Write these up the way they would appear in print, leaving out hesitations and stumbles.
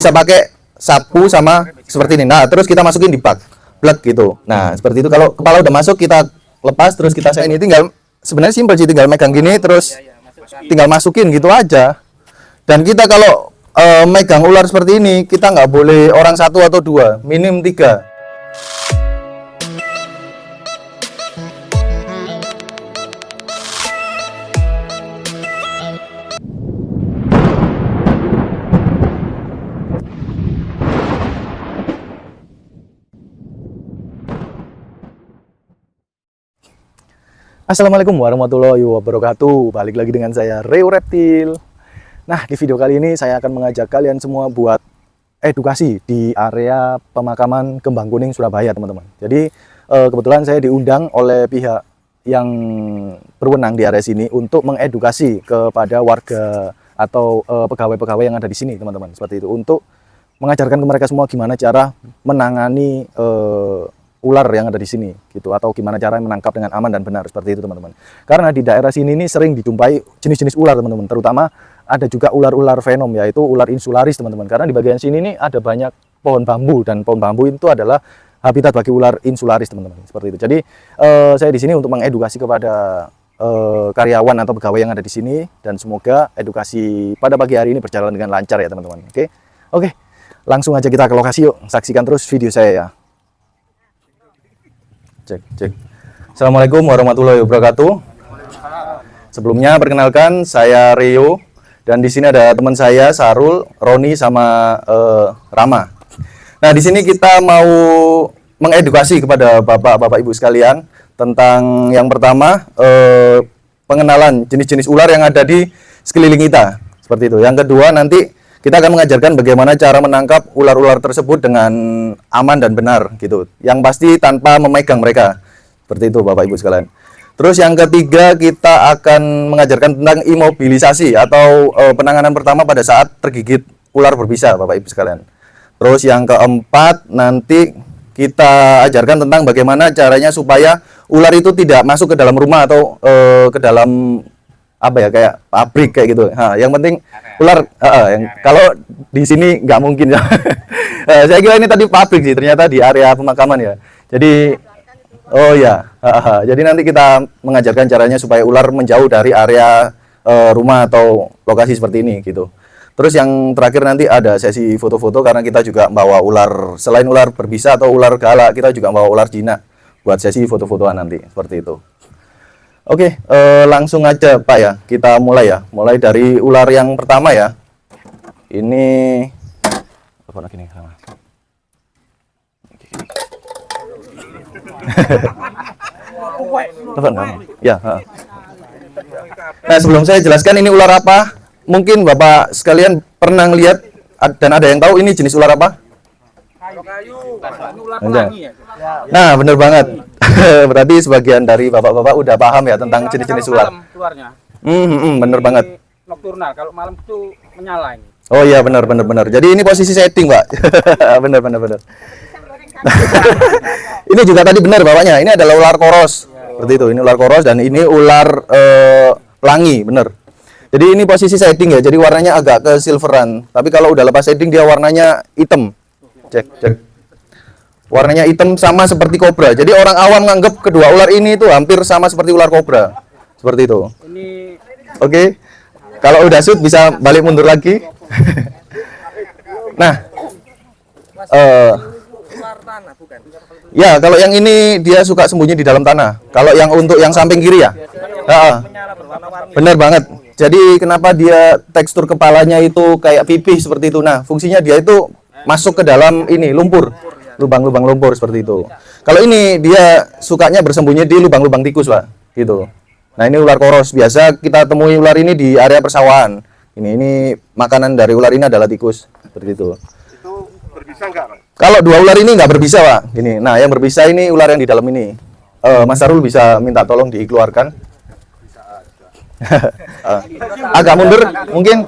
bisa pakai sapu sama seperti ini. Nah, terus kita masukin di bak, blek gitu. Nah, seperti itu. Kalau kepala udah masuk, kita lepas, terus kita ini tinggal sebenarnya simpel sih, tinggal megang gini, terus tinggal masukin gitu aja. Dan kita kalau megang ular seperti ini, kita nggak boleh orang satu atau dua, minim 3. Assalamualaikum warahmatullahi wabarakatuh. Balik lagi dengan saya Reo Reptil. Nah, di video kali ini saya akan mengajak kalian semua buat edukasi di area pemakaman Kembang Kuning Surabaya, teman-teman. Jadi kebetulan saya diundang oleh pihak yang berwenang di area sini untuk mengedukasi kepada warga atau pegawai-pegawai yang ada di sini, teman-teman. Seperti itu, untuk mengajarkan ke mereka semua gimana cara menangani ular yang ada di sini gitu, atau gimana cara menangkap dengan aman dan benar, seperti itu, teman-teman. Karena di daerah sini ini sering dijumpai jenis-jenis ular, teman-teman, terutama ada juga ular-ular venom, yaitu ular insularis, teman-teman. Karena di bagian sini ini ada banyak pohon bambu, dan pohon bambu itu adalah habitat bagi ular insularis, teman-teman, seperti itu. Jadi saya di sini untuk mengedukasi kepada karyawan atau pegawai yang ada di sini, dan semoga edukasi pada pagi hari ini berjalan dengan lancar ya, teman-teman. Oke, langsung aja kita ke lokasi yuk. Saksikan terus video saya ya. Cek. Assalamualaikum warahmatullahi wabarakatuh. Sebelumnya perkenalkan, saya Rio, dan di sini ada teman saya Sarul, Roni, sama Rama. Nah, di sini kita mau mengedukasi kepada bapak-bapak ibu sekalian tentang yang pertama pengenalan jenis-jenis ular yang ada di sekeliling kita, seperti itu. Yang kedua, nanti kita akan mengajarkan bagaimana cara menangkap ular-ular tersebut dengan aman dan benar gitu. Yang pasti tanpa memegang mereka. Seperti itu, Bapak Ibu sekalian. Terus yang ketiga, kita akan mengajarkan tentang imobilisasi atau penanganan pertama pada saat tergigit ular berbisa, Bapak Ibu sekalian. Terus yang keempat, nanti kita ajarkan tentang bagaimana caranya supaya ular itu tidak masuk ke dalam rumah atau ke dalam kayak pabrik kayak gitu. Yang penting ular kalau di sini nggak mungkin ya. Saya kira ini tadi pabrik sih, ternyata di area pemakaman ya. Jadi jadi nanti kita mengajarkan caranya supaya ular menjauh dari area rumah atau lokasi seperti ini gitu. Terus yang terakhir nanti ada sesi foto-foto, karena kita juga bawa ular, selain ular berbisa atau ular galak, kita juga bawa ular jinak buat sesi foto-fotoan nanti, seperti itu. Oke, langsung aja Pak ya, kita mulai ya. Mulai dari ular yang pertama ya. Ini apa lagi nih? Ya. Nah, sebelum saya jelaskan ini ular apa, mungkin Bapak sekalian pernah lihat dan ada yang tahu ini jenis ular apa? Nah, bener banget. Berarti sebagian dari bapak-bapak udah paham ya tentang jenis-jenis ular. Bener banget. Nokturnal, kalau malam itu menyala ini. Oh iya, bener. Jadi ini posisi setting, Pak. bener. Ini juga tadi benar bapaknya. Ini adalah ular koros. Seperti itu. Ini ular koros dan ini ular pelangi, bener. Jadi ini posisi setting ya. Jadi warnanya agak ke silveran. Tapi kalau udah lepas setting dia warnanya hitam. Cek. Warnanya hitam sama seperti kobra. Jadi orang awam nganggep kedua ular ini itu hampir sama seperti ular kobra. Seperti itu. Oke. Kalau udah shoot bisa balik mundur lagi. Nah. Ya, kalau yang ini dia suka sembunyi di dalam tanah. Kalau yang untuk yang samping kiri ya. Benar banget. Jadi kenapa dia tekstur kepalanya itu kayak pipih seperti itu. Nah, fungsinya dia itu masuk ke dalam ini lumpur. Lubang-lubang lumpur seperti itu. Kalau ini dia sukanya bersembunyi di lubang-lubang tikus, Pak, gitu. Nah, ini ular koros. Biasa kita temui ular ini di area persawahan. Ini makanan dari ular ini adalah tikus, seperti itu. Itu berbisa enggak, Pak? Kalau dua ular ini nggak berbisa, Pak. Ini. Nah, yang berbisa ini ular yang di dalam ini. Mas Sarul bisa minta tolong dikeluarkan. Agak mundur mungkin.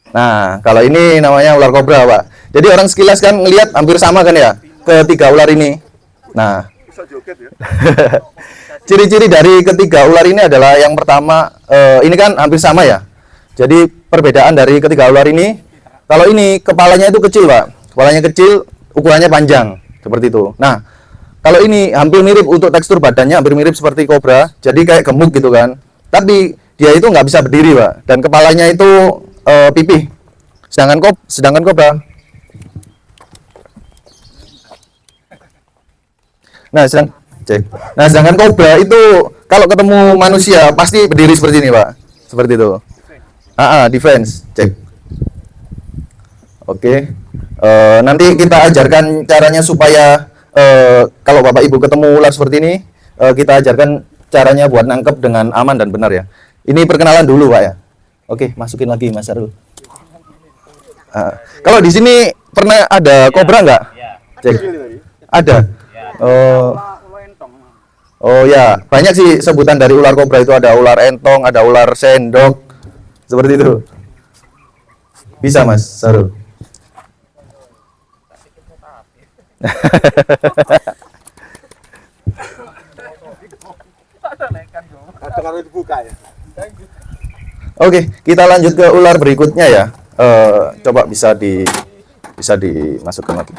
Nah, kalau ini namanya ular kobra, Pak. Jadi orang sekilas kan ngelihat hampir sama kan ya, ketiga ular ini. Nah, Bisa joget ya. ciri-ciri dari ketiga ular ini adalah yang pertama, ini kan hampir sama ya. Jadi perbedaan dari ketiga ular ini, kalau ini kepalanya itu kecil Pak, kepalanya kecil, ukurannya panjang seperti itu. Nah, kalau ini hampir mirip untuk tekstur badannya, hampir mirip seperti kobra, jadi kayak gemuk gitu kan. Tapi dia itu nggak bisa berdiri Pak, dan kepalanya itu pipih. Sedangkan kobra. Nah, sedangkan kobra itu kalau ketemu manusia pasti berdiri seperti ini, Pak. Seperti itu. Defense. Cek. Oke. Nanti kita ajarkan caranya supaya kalau Bapak Ibu ketemu ular seperti ini, kita ajarkan caranya buat nangkep dengan aman dan benar ya. Ini perkenalan dulu, Pak ya. Oke, masukin lagi Mas Arul. Kalau di sini pernah ada kobra nggak? Cek. Ada. Oh ya, banyak sih sebutan dari ular kobra itu, ada ular entong, ada ular sendok, seperti itu. Bisa Mas Sarul. Oke, kita lanjut ke ular berikutnya ya. Coba bisa dimasukkan lagi.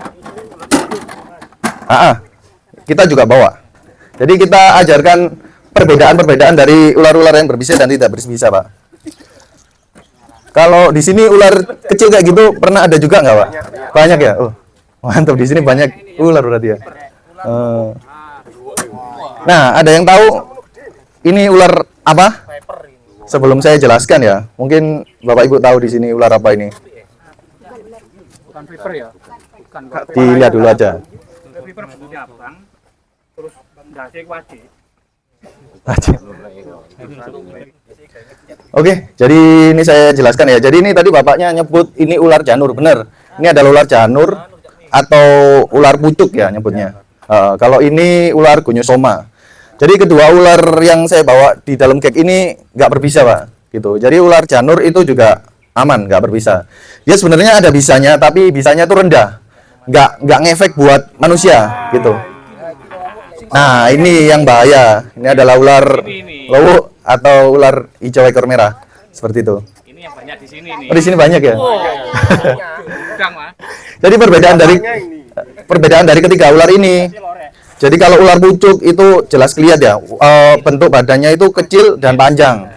Kita juga bawa. Jadi kita ajarkan perbedaan-perbedaan dari ular-ular yang berbisa dan tidak berbisa, Pak. Kalau di sini ular kecil kayak gitu pernah ada juga nggak, Pak? Banyak ya? Oh, mantap, di sini banyak ular berarti ya. Nah, ada yang tahu ini ular apa? Sebelum saya jelaskan ya, mungkin Bapak Ibu tahu di sini ular apa ini? Bukan viper ya? Bukan. Dilihat dulu aja. Viper bentuknya abang, terus dasi wajib. Oke, jadi ini saya jelaskan ya. Jadi ini tadi bapaknya nyebut ini ular janur, benar. Ini adalah ular janur atau ular pucuk ya nyebutnya. Kalau ini ular gonyosoma. Jadi kedua ular yang saya bawa di dalam kek ini nggak berbisa, Pak. Gitu. Jadi ular janur itu juga aman, nggak berbisa. Dia sebenarnya ada bisanya, tapi bisanya itu rendah, nggak ngefek buat manusia, gitu. Nah, ini yang bahaya. Ini adalah ular lowo atau ular hijau ekor merah, seperti itu. Ini yang banyak di sini nih. Oh, di sini banyak ya. Udang, Mas. Jadi perbedaan dari ketiga ular ini. Jadi kalau ular pucuk itu jelas kelihatan ya, bentuk badannya itu kecil dan panjang.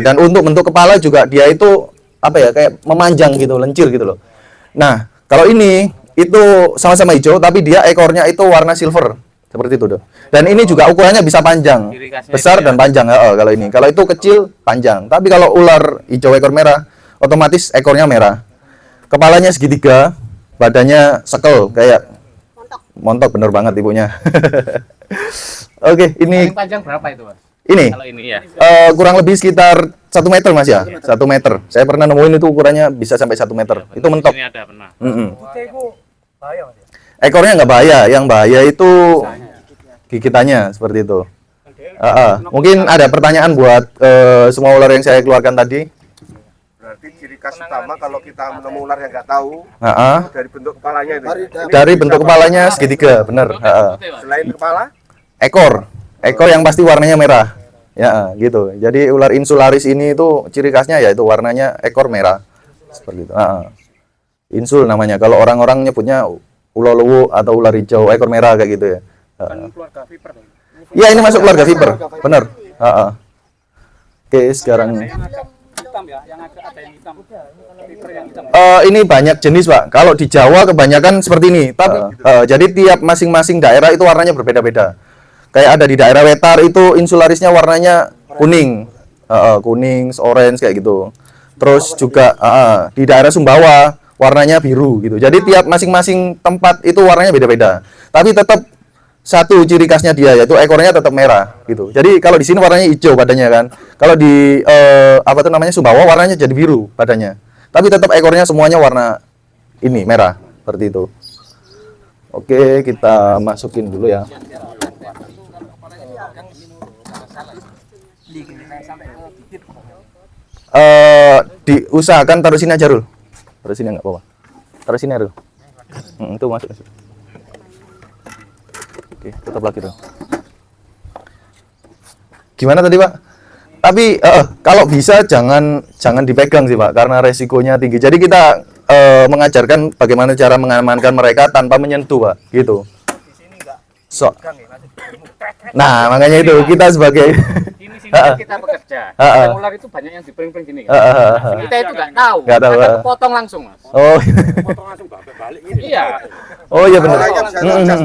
Dan untuk bentuk kepala juga dia itu apa ya, kayak memanjang gitu, lencir gitu loh. Nah, kalau ini itu sama-sama hijau tapi dia ekornya itu warna silver. Seperti itu, dan ini juga ukurannya bisa panjang, besar dan panjang. Kalau ini, kalau itu kecil, panjang. Tapi kalau ular hijau ekor merah, otomatis ekornya merah. Kepalanya segitiga, badannya sekel kayak montok, bener banget ibunya. Oke, ini Paling panjang berapa itu, Mas? ini Kalau ini ya. kurang lebih sekitar 1 meter Mas ya, 1 meter. Saya pernah nemuin itu ukurannya bisa sampai 1 meter. Itu mentok. Ini ada pernah. Ekornya nggak bahaya, yang bahaya itu gigitannya seperti itu. Mungkin ada pertanyaan buat semua ular yang saya keluarkan tadi. Berarti ciri khas utama kalau kita menemu ular yang nggak tahu dari bentuk kepalanya itu. Dari bentuk kepalanya segitiga, bener. Selain kepala, Ekor yang pasti warnanya merah. Ya, gitu. Jadi ular insularis ini itu ciri khasnya ya itu warnanya ekor merah. Seperti itu. Insul namanya. Kalau orang-orang nyebutnya ular luwu atau ular hijau ekor merah kayak gitu ya. Kan keluarga viper. Iya, ini masuk keluarga viper. Bener. Oke, sekarang Hitam ya, yang ada yang hitam. Viper yang hitam. ini banyak jenis, Pak. Kalau di Jawa kebanyakan seperti ini. Tapi jadi tiap masing-masing daerah itu warnanya berbeda-beda. Kayak ada di daerah Wetar itu insularisnya warnanya kuning, kuning, orange kayak gitu. Terus juga di daerah Sumbawa warnanya biru gitu. Jadi tiap masing-masing tempat itu warnanya beda-beda. Tapi tetap satu ciri khasnya dia yaitu ekornya tetap merah gitu. Jadi kalau di sini warnanya hijau badannya kan. Kalau di Sumbawa warnanya jadi biru badannya. Tapi tetap ekornya semuanya warna ini merah seperti itu. Oke, kita masukin dulu ya. Diusahakan taruh sini aja, Rul. Taruh sini enggak apa-apa. Taruh sini, Rul. Itu masuk. Oke, tutup lagi tuh. gimana tadi Pak? Tapi kalau bisa jangan dipegang sih Pak, karena resikonya tinggi. Jadi kita mengajarkan bagaimana cara mengamankan mereka tanpa menyentuh Pak, gitu. So, nah makanya itu kita sebagai Ini sini kan kita bekerja. Yang ular itu banyak yang dipering-pering gini. Kita itu nggak tahu. Ada kepotong langsung Mas. Oh. Potong langsung balik ini. Iya. Oh iya benar.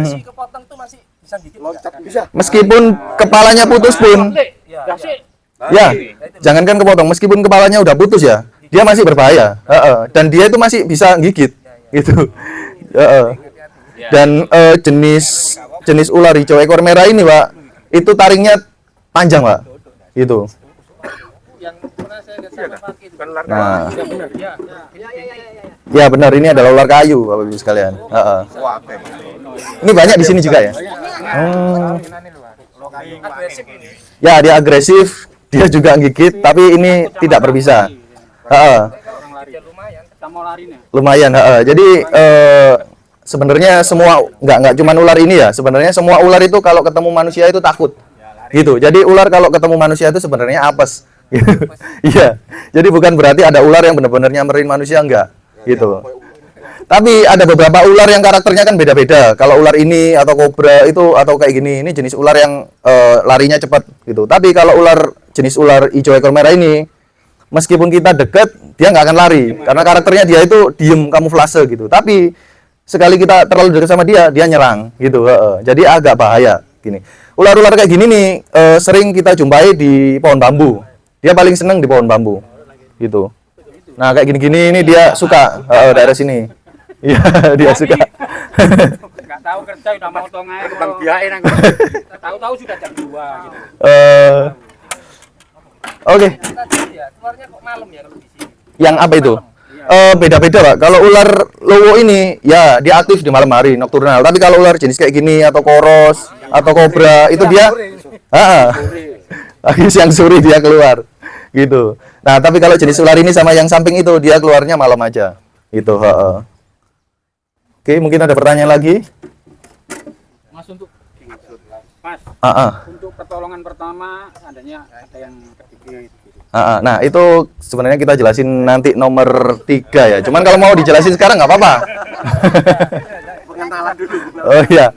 Si kepotong tuh masih bisa gigit. Loncat bisa. Meskipun kepalanya putus pun, Ya sih. ya, jangankan kepotong, meskipun kepalanya udah putus ya, dia masih berbahaya. Dan dia itu masih bisa gigit, gitu. Dan jenis ular hijau ekor merah ini, Pak, itu taringnya panjang, Pak. Gitu. Yang pernah saya lihat sama Pak itu. Nah, Ya. ya benar, ini adalah ular kayu, Bapak Ibu sekalian. Wah, apa ini? Ini banyak di sini juga ya. Agresif ini. Ya, dia agresif, dia juga gigit, tapi ini tidak berbisa. Lumayan. Kita mau larinya. Lumayan. Jadi sebenarnya semua nggak cuma ular ini ya. Sebenarnya semua ular itu kalau ketemu manusia itu takut. Gitu. Jadi ular kalau ketemu manusia itu sebenarnya apes. Iya. Jadi bukan berarti ada ular yang benar-benar nyamperin manusia, enggak. Gitu. Tapi ada beberapa ular yang karakternya kan beda-beda. Kalau ular ini atau kobra itu atau kayak gini, ini jenis ular yang larinya cepat gitu. Tapi kalau jenis ular hijau ekor merah ini, meskipun kita dekat, dia nggak akan lari karena karakternya dia itu diem, kamuflase gitu. Tapi sekali kita terlalu dekat sama dia, dia nyerang gitu. Jadi agak bahaya gini. Ular-ular kayak gini nih sering kita jumpai di pohon bambu. Dia paling seneng di pohon bambu gitu. Nah kayak gini-gini ini dia suka daerah sini. Iya, dia suka. Nggak tahu kerja udah mau tongai. Bang biain aku. Tahu-tahu sudah jam 2 gitu. Oke. Ya, keluarnya kok malam ya kalau di sini. Yang apa itu? Beda-beda Pak. Kalau ular lowo ini ya dia aktif di malam hari, nokturnal. Tapi kalau ular jenis kayak gini atau koros atau kobra itu dia lagi siang sore dia keluar gitu. Nah, tapi kalau jenis ular ini sama yang samping itu dia keluarnya malam aja. Gitu, Oke, mungkin ada pertanyaan lagi? Mas untuk untuk pertolongan pertama adanya ada yang kegigit gitu. Nah, itu sebenarnya kita jelasin nanti nomor 3 ya. Cuman kalau mau dijelasin sekarang nggak apa-apa. Pengenalan dulu. Oh iya.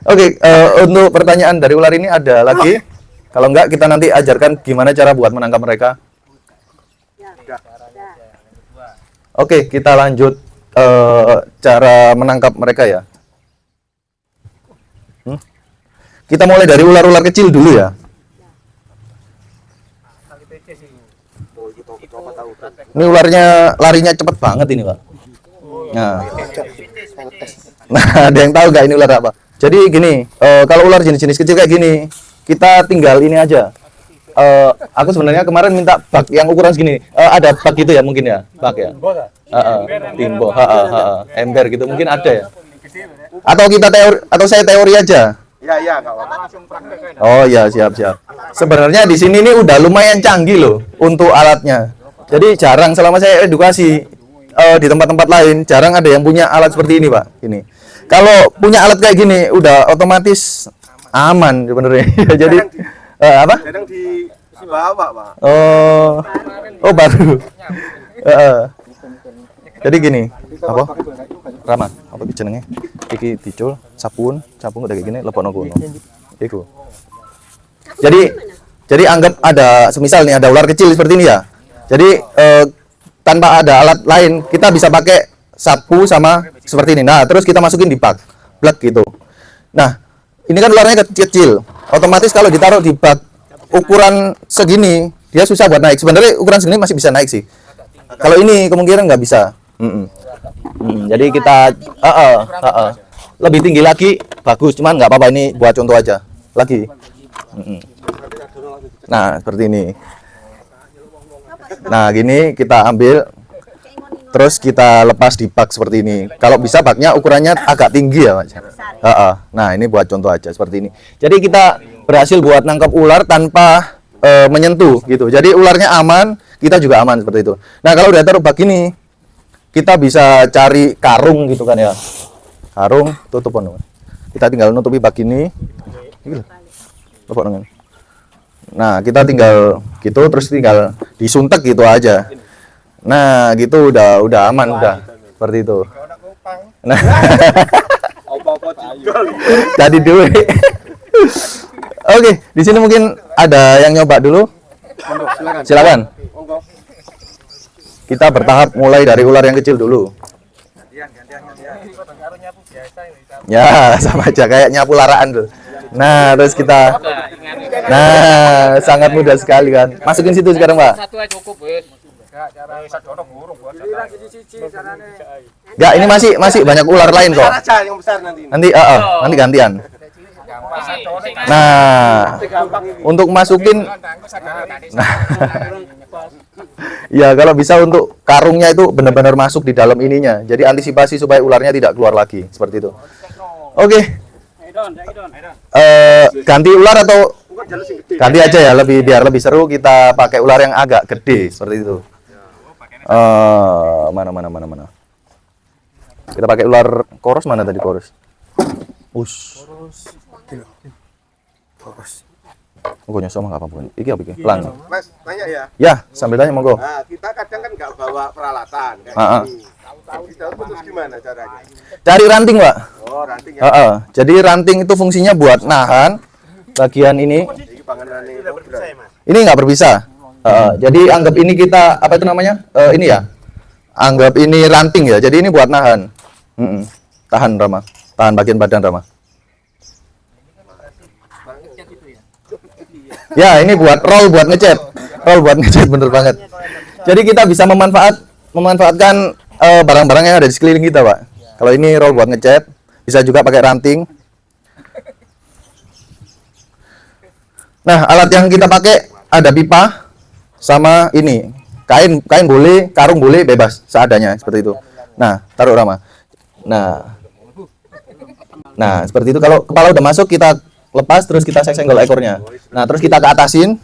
Oke, untuk pertanyaan dari ular ini ada lagi? Kalau enggak, kita nanti ajarkan gimana cara buat menangkap mereka. Oke, kita lanjut cara menangkap mereka ya. Kita mulai dari ular-ular kecil dulu ya. Ini ularnya larinya cepet banget ini Pak. Nah, ada yang tahu nggak ini ular apa? Jadi gini, kalau ular jenis-jenis kecil kayak gini, kita tinggal ini aja. Aku sebenarnya kemarin minta bak yang ukuran segini. Ada bak gitu ya mungkin ya, bak ya. Timbo, ember gitu mungkin ada ya. Atau saya teori aja. Ya, enggak apa-apa. Oh ya, siap. Sebenarnya di sini nih udah lumayan canggih loh untuk alatnya. Jadi jarang selama saya edukasi di tempat-tempat lain jarang ada yang punya alat seperti ini Pak. Ini. Kalau punya alat kayak gini udah otomatis aman sebenarnya. Jadi apa? Kadang dibawa, Pak. Oh baru. Jadi gini, apa? Rama, apa iki jenenge? Iki dicul, sabun udah kayak gini lebokno kono. Iku. Jadi anggap ada semisal nih ada ular kecil seperti ini ya. Jadi tanpa ada alat lain kita bisa pakai sapu sama seperti ini. Nah, terus kita masukin di bak. Blek gitu. Nah, ini kan ularnya kecil. Otomatis kalau ditaruh di bak ukuran segini, dia susah buat naik. Sebenarnya ukuran segini masih bisa naik sih. Kalau ini kemungkinan nggak bisa. Jadi kita lebih tinggi lagi bagus, cuman nggak apa-apa, ini buat contoh aja. Lagi. Nah, seperti ini. Nah, gini kita ambil terus kita lepas di bak seperti ini. Kalau bisa baknya ukurannya agak tinggi ya, Mas. Nah, ini buat contoh aja seperti ini. Jadi kita berhasil buat nangkap ular tanpa menyentuh gitu. Jadi ularnya aman, kita juga aman seperti itu. Nah, kalau udah taruh bak ini, kita bisa cari karung gitu kan ya. Karung tutup. Kita tinggal nutupi bak ini. Lepok dengan. Nah, kita tinggal gitu, terus tinggal disuntek gitu aja. Nah, gitu udah aman udah. Seperti itu. Nah, jadi duit. Oke, di sini mungkin ada yang nyoba dulu. Silakan. Kita bertahap mulai dari ular yang kecil dulu. Ya, sama aja kayak nyapu laraan tuh. Nah, terus kita sangat mudah sekali kan. Masukin situ sekarang, Pak. Satu aja cukup, wes. Enggak, ini masih banyak ular lain kok. Aja yang besar nanti. Nanti gantian. Nah, untuk masukin ya kalau bisa untuk karungnya itu benar-benar masuk di dalam ininya. Jadi antisipasi supaya ularnya tidak keluar lagi, seperti itu. Oke. Ganti ular atau ganti aja ya, biar lebih seru kita pakai ular yang agak gede seperti itu. Mana. Kita pakai ular koros, mana tadi koros? Pokoknya sama nggak apa-apa. Iki apa iki? Pelang. Mas, tanya ya. Ya, sambil tanya monggo. Nah, kita kadang kan nggak bawa peralatan kayak gini. Kita putus gimana caranya? Cari ranting, Pak. Oh, ranting ya. Jadi ranting itu fungsinya buat nahan bagian ini. Ini panganan ini Ini nggak berpisah. Jadi anggap ini kita apa itu namanya? Ini ya. Anggap ini ranting ya. Jadi ini buat nahan. Tahan Rama. Tahan bagian badan Rama. Ya, ini buat roll buat ngecat. Roll buat ngecat bener banget. Jadi kita bisa memanfaatkan barang-barang yang ada di sekeliling kita, Pak. Kalau ini roll buat ngecat, bisa juga pakai ranting. Nah, alat yang kita pakai ada pipa sama ini. Kain boleh, karung boleh, bebas seadanya seperti itu. Nah, taruh Rama. Nah, seperti itu. Kalau kepala udah masuk kita lepas, terus kita senggol ekornya. Nah, terus kita ke atasin.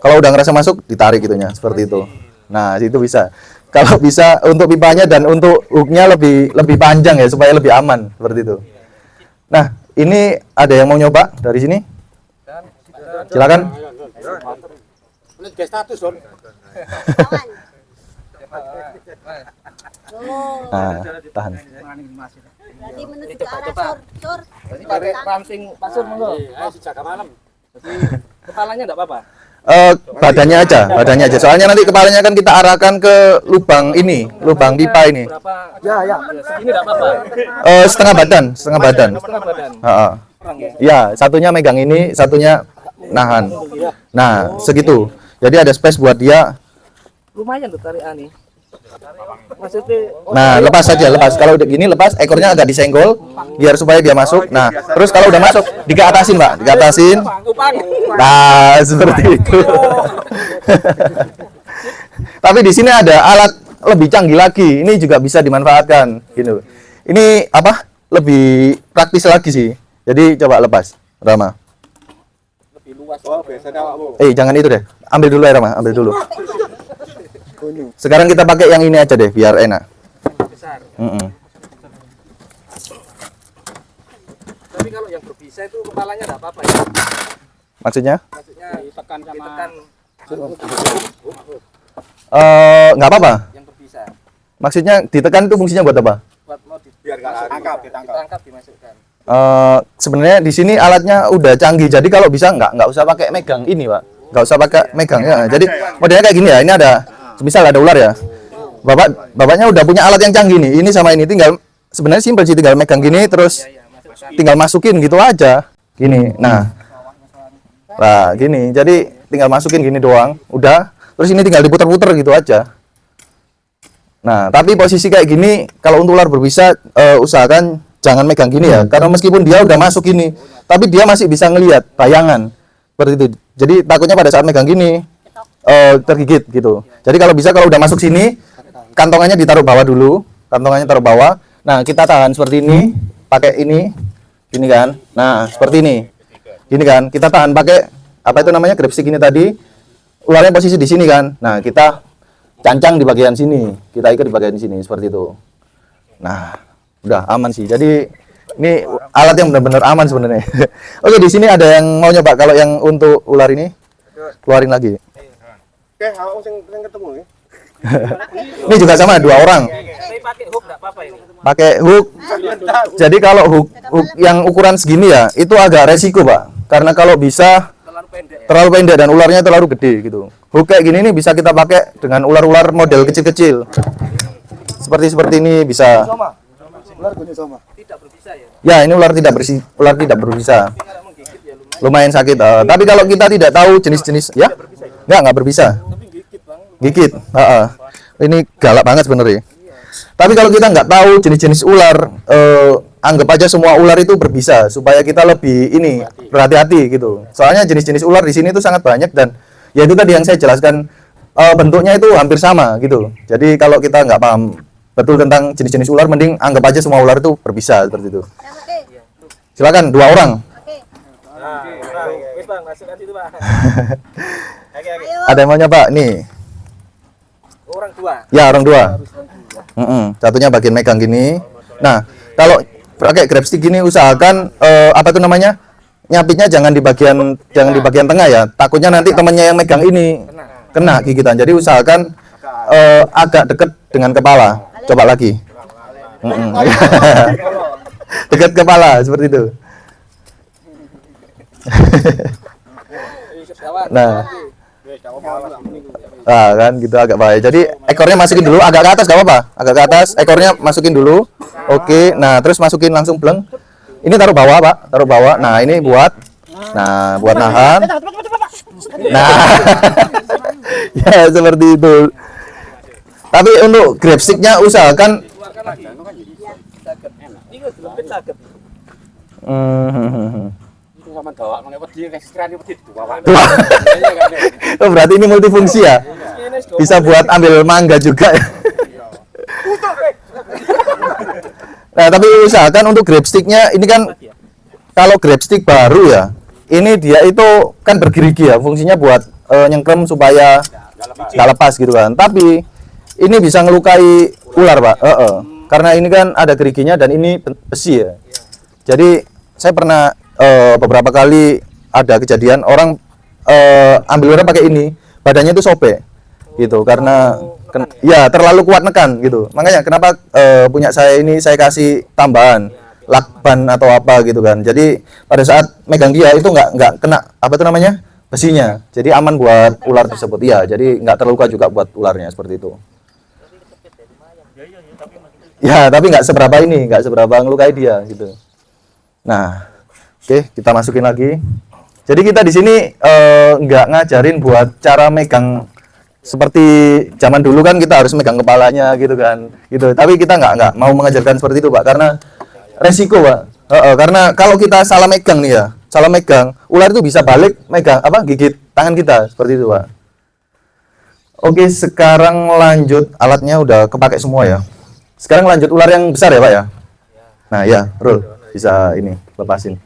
Kalau udah ngerasa masuk, ditarik gitunya, seperti itu. Nah, itu bisa. Kalau bisa untuk pipanya dan untuk hooknya lebih panjang ya, supaya lebih aman, seperti itu. Nah, ini ada yang mau nyoba dari sini? Silakan. Nah, tahan. Berarti menuju ke arah sur. Pakai ranting pasur monggo. Jaga malam. Jadi kepalanya enggak apa-apa. Badannya aja. Soalnya nanti kepalanya kan kita arahkan ke lubang ini, lubang pipa ini. Berapa? Ya. Segini enggak apa-apa. Setengah badan. Setengah badan. Ya, satunya megang ini, satunya nahan. Nah, segitu. Jadi ada space buat dia. Lumayan tuh tarikan nih. Maksudnya Nah, lepas saja, lepas. Kalau udah gini lepas, ekornya agak disenggol biar supaya dia masuk. Nah, terus kalau udah masuk, dikeatasin, Pak. Dikeatasin. Nah, seperti itu. Tapi di sini ada alat lebih canggih lagi. Ini juga bisa dimanfaatkan, gitu. Ini apa? Lebih praktis lagi sih. Jadi coba lepas, Rama. lebih luas. Oh, biasanya awakmu. Jangan itu deh. Ambil dulu ya, Rama. Ambil dulu. Sekarang kita pakai yang ini aja deh, biar enak. Besar. Tapi kalau yang berbisa itu kepalanya enggak apa-apa ya. Maksudnya? Maksudnya ditekan sama Nggak apa-apa. yang berbisa. Maksudnya ditekan itu fungsinya buat apa? Buat mau Biar nggak ditangkap dimasukkan. Sebenarnya di sini alatnya udah canggih, jadi kalau bisa nggak usah pakai megang ini, Pak. Nggak usah pakai megang ya. Jadi modelnya kayak gini ya. Ini ada, misal ada ular ya. Bapaknya udah punya alat yang canggih nih. Ini sama ini tinggal sebenarnya simpel sih, tinggal megang gini terus tinggal masukin gitu aja. Gini. Nah, gini. Jadi tinggal masukin gini doang. Udah. Terus ini tinggal diputer-puter gitu aja. Nah, tapi posisi kayak gini kalau untuk ular berbisa usahakan jangan megang gini ya, karena meskipun dia udah masuk gini, tapi dia masih bisa ngelihat bayangan seperti itu. Jadi takutnya pada saat megang gini tergigit gitu. Jadi kalau bisa kalau udah masuk sini, kantongannya ditaruh bawah dulu, kantongannya taruh bawah. Nah, kita tahan seperti ini, pakai ini kan. Nah, seperti ini. Gini kan, kita tahan pakai apa itu namanya grip stick ini tadi. Ularnya posisi di sini kan. Nah, kita cancang di bagian sini, kita ikat di bagian sini seperti itu. Nah, udah aman sih. Jadi ini alat yang benar-benar aman sebenarnya. Oke, di sini ada yang mau nyoba kalau yang untuk ular ini? keluarin lagi. Oke, aku sing ketemu ya. Ini juga sama 2 orang. Ini pakai hook enggak apa-apa ini. Pakai hook. Jadi kalau hook yang ukuran segini ya, itu agak resiko, Pak. Karena kalau bisa terlalu pendek dan ularnya terlalu gede gitu. Hook kayak gini nih bisa kita pakai dengan ular-ular model kecil-kecil. Seperti ini bisa. Ular gini sama. Tidak berbisa ya. Ya, ini ular tidak berbisa. Lumayan sakit. Tapi kalau kita tidak tahu jenis-jenis, ya, nggak berbisa. Gigit. Ini galak banget sebenarnya. Tapi kalau kita nggak tahu jenis-jenis ular, anggap aja semua ular itu berbisa supaya kita lebih berhati-hati gitu. Soalnya jenis-jenis ular di sini itu sangat banyak dan ya itu tadi yang saya jelaskan, bentuknya itu hampir sama gitu. Jadi kalau kita nggak paham betul tentang jenis-jenis ular, mending anggap aja semua ular itu berbisa seperti itu. Silakan 2 orang. Wis Bang, masukkan situ, Pak. Oke. Ada yang mau nyoba nih? Orang tua. Ya, orang 2. Satunya bagian megang gini. Nah, kalau pakai grab stick gini usahakan apa tuh namanya? Nyapitnya jangan di bagian tengah ya. Takutnya nanti temannya yang megang ini kena gigitan. Jadi usahakan agak dekat dengan kepala. Coba lagi. Dekat kepala seperti itu. Nah, kan gitu agak bahaya. Jadi ekornya masukin dulu agak ke atas, gak apa-apa. Agak ke atas, ekornya masukin dulu. Oke, nah terus masukin langsung bleng. Ini taruh bawah, Pak. Taruh bawah. Nah, ini buat nahan. Nah, ya seperti itu. Tapi untuk grab stick-nya usahakan Oh, berarti ini multifungsi ya? Bisa buat ambil mangga juga. Nah, tapi usahakan untuk grab stick-nya ini kan kalau grab stick baru ya, ini dia itu kan bergerigi ya, fungsinya buat nyengkrem supaya nggak lepas gitu kan. Tapi ini bisa ngelukai ular, Pak. Karena ini kan ada geriginya dan ini besi ya. Jadi saya pernah beberapa kali ada kejadian orang ambil ular pakai ini, badannya itu sobek gitu karena ya terlalu kuat nekan gitu. Makanya kenapa punya saya ini saya kasih tambahan lakban atau apa gitu kan. Jadi pada saat megang dia itu nggak kena apa itu namanya besinya. Jadi aman buat ular tersebut ya. Jadi nggak terluka juga buat ularnya seperti itu. Ya tapi nggak seberapa ngelukai dia gitu. Nah, oke kita masukin lagi. Jadi kita di sini nggak ngajarin buat cara megang seperti zaman dulu kan kita harus megang kepalanya gitu kan, gitu. Tapi kita nggak mau mengajarkan seperti itu, Pak, karena resiko, Pak. Karena kalau kita salah megang nih ya, salah megang, ular itu bisa balik megang gigit tangan kita seperti itu, Pak. Oke, sekarang lanjut, alatnya udah kepake semua ya. Sekarang lanjut ular yang besar ya, Pak ya. Nah ya, Rul bisa ini lepasin.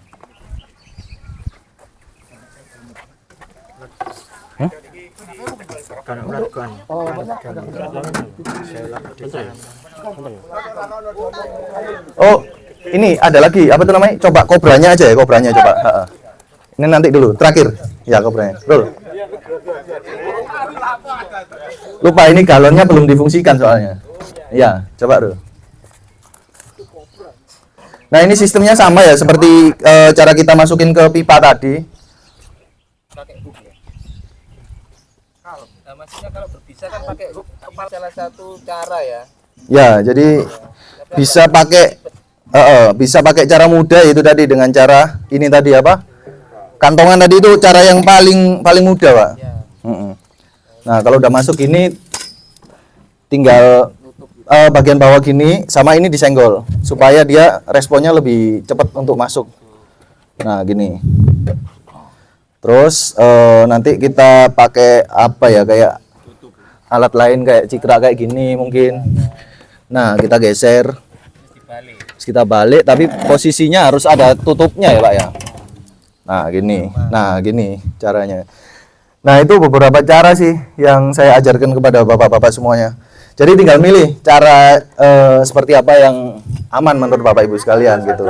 Oh, ini ada lagi apa tuh namanya? Coba kobranya aja ya, kobranya coba. Ini nanti dulu, terakhir ya kobranya. Rul. Lupa ini galonnya belum difungsikan soalnya. Ya, coba Rul. Nah ini sistemnya sama ya seperti cara kita masukin ke pipa tadi. Maksudnya kalau berbisa kan pakai hook salah satu cara ya. Ya, jadi bisa pakai cara mudah itu tadi dengan cara ini tadi apa? Kantongan tadi itu cara yang paling mudah, Pak. Nah, kalau udah masuk ini tinggal bagian bawah gini sama ini disenggol supaya dia responnya lebih cepat untuk masuk. Nah, gini. Terus nanti kita pakai apa ya, kayak alat lain kayak cikra kayak gini mungkin. Nah, kita geser. Terus kita balik tapi posisinya harus ada tutupnya ya, Pak ya. Nah, gini. Nah, gini caranya. Nah, itu beberapa cara sih yang saya ajarkan kepada bapak-bapak semuanya. Jadi tinggal milih cara seperti apa yang aman menurut Bapak Ibu sekalian gitu.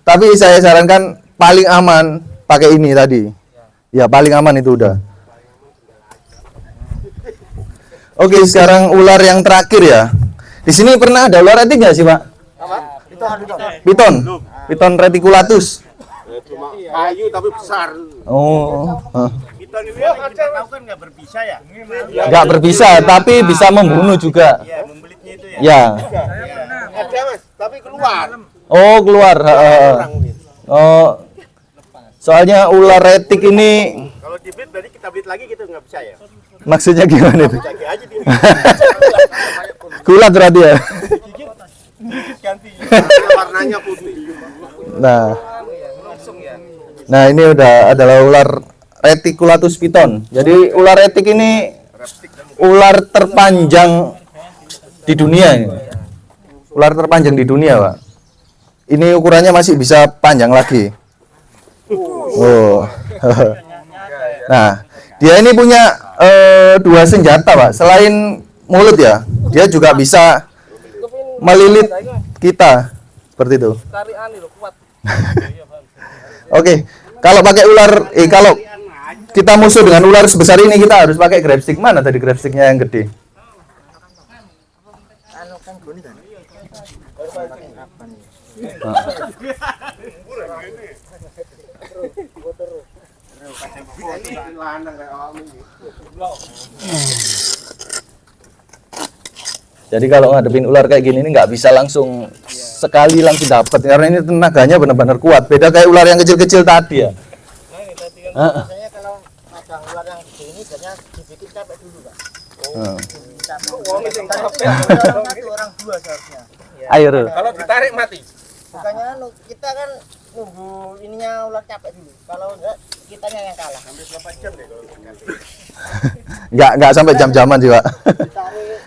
Tapi saya sarankan paling aman pakai ini tadi. Ya paling aman itu udah. Oke, sekarang ular yang terakhir ya. Di sini pernah ada ular etik nggak sih, Pak? Piton. Piton reticulatus. Cuma kayu tapi besar. Oh. Piton ini kita tahu kan nggak berbisa ya? Nggak berbisa, tapi bisa membunuh juga. Iya, membelitnya itu ya. Ya. Ada Mas, tapi keluar. Oh, keluar. Oh. Soalnya ular retik ini Kalau dibit berarti kita belit lagi gitu nggak bisa ya? maksudnya gimana itu? Jaga aja dia. Kulat berarti ya. Ganti. Warnanya putih. Nah. Nah, ini adalah ular reticulatus piton. Jadi ular retik ini ular terpanjang di dunia ini. Ular terpanjang di dunia, Pak. Ini ukurannya masih bisa panjang lagi. Oh. Nah, dia ini punya dua senjata, Pak. Selain mulut ya, dia juga bisa melilit kita seperti itu. Oke, kalau pakai ular, kalau kita musuh dengan ular sebesar ini, kita harus pakai grab stick. Mana tadi grab sticknya yang gede? Jadi kalau ngadepin ular kayak gini ini nggak bisa langsung sekali langsung dapat karena ini tenaganya benar-benar kuat. Beda kayak ular yang kecil-kecil tadi ya. Biasanya kalau megang ular yang gede ini biasanya dibikin capek dulu, Pak. Orang dua seharusnya. Ayo, Rul. Kalau ditarik mati. Bukannya kita kan nunggu ininya ular capek dulu. Kalau enggak kitanya yang kalah. Sampai berapa jam deh kalau Nggak sampai jam-jaman sih, Pak.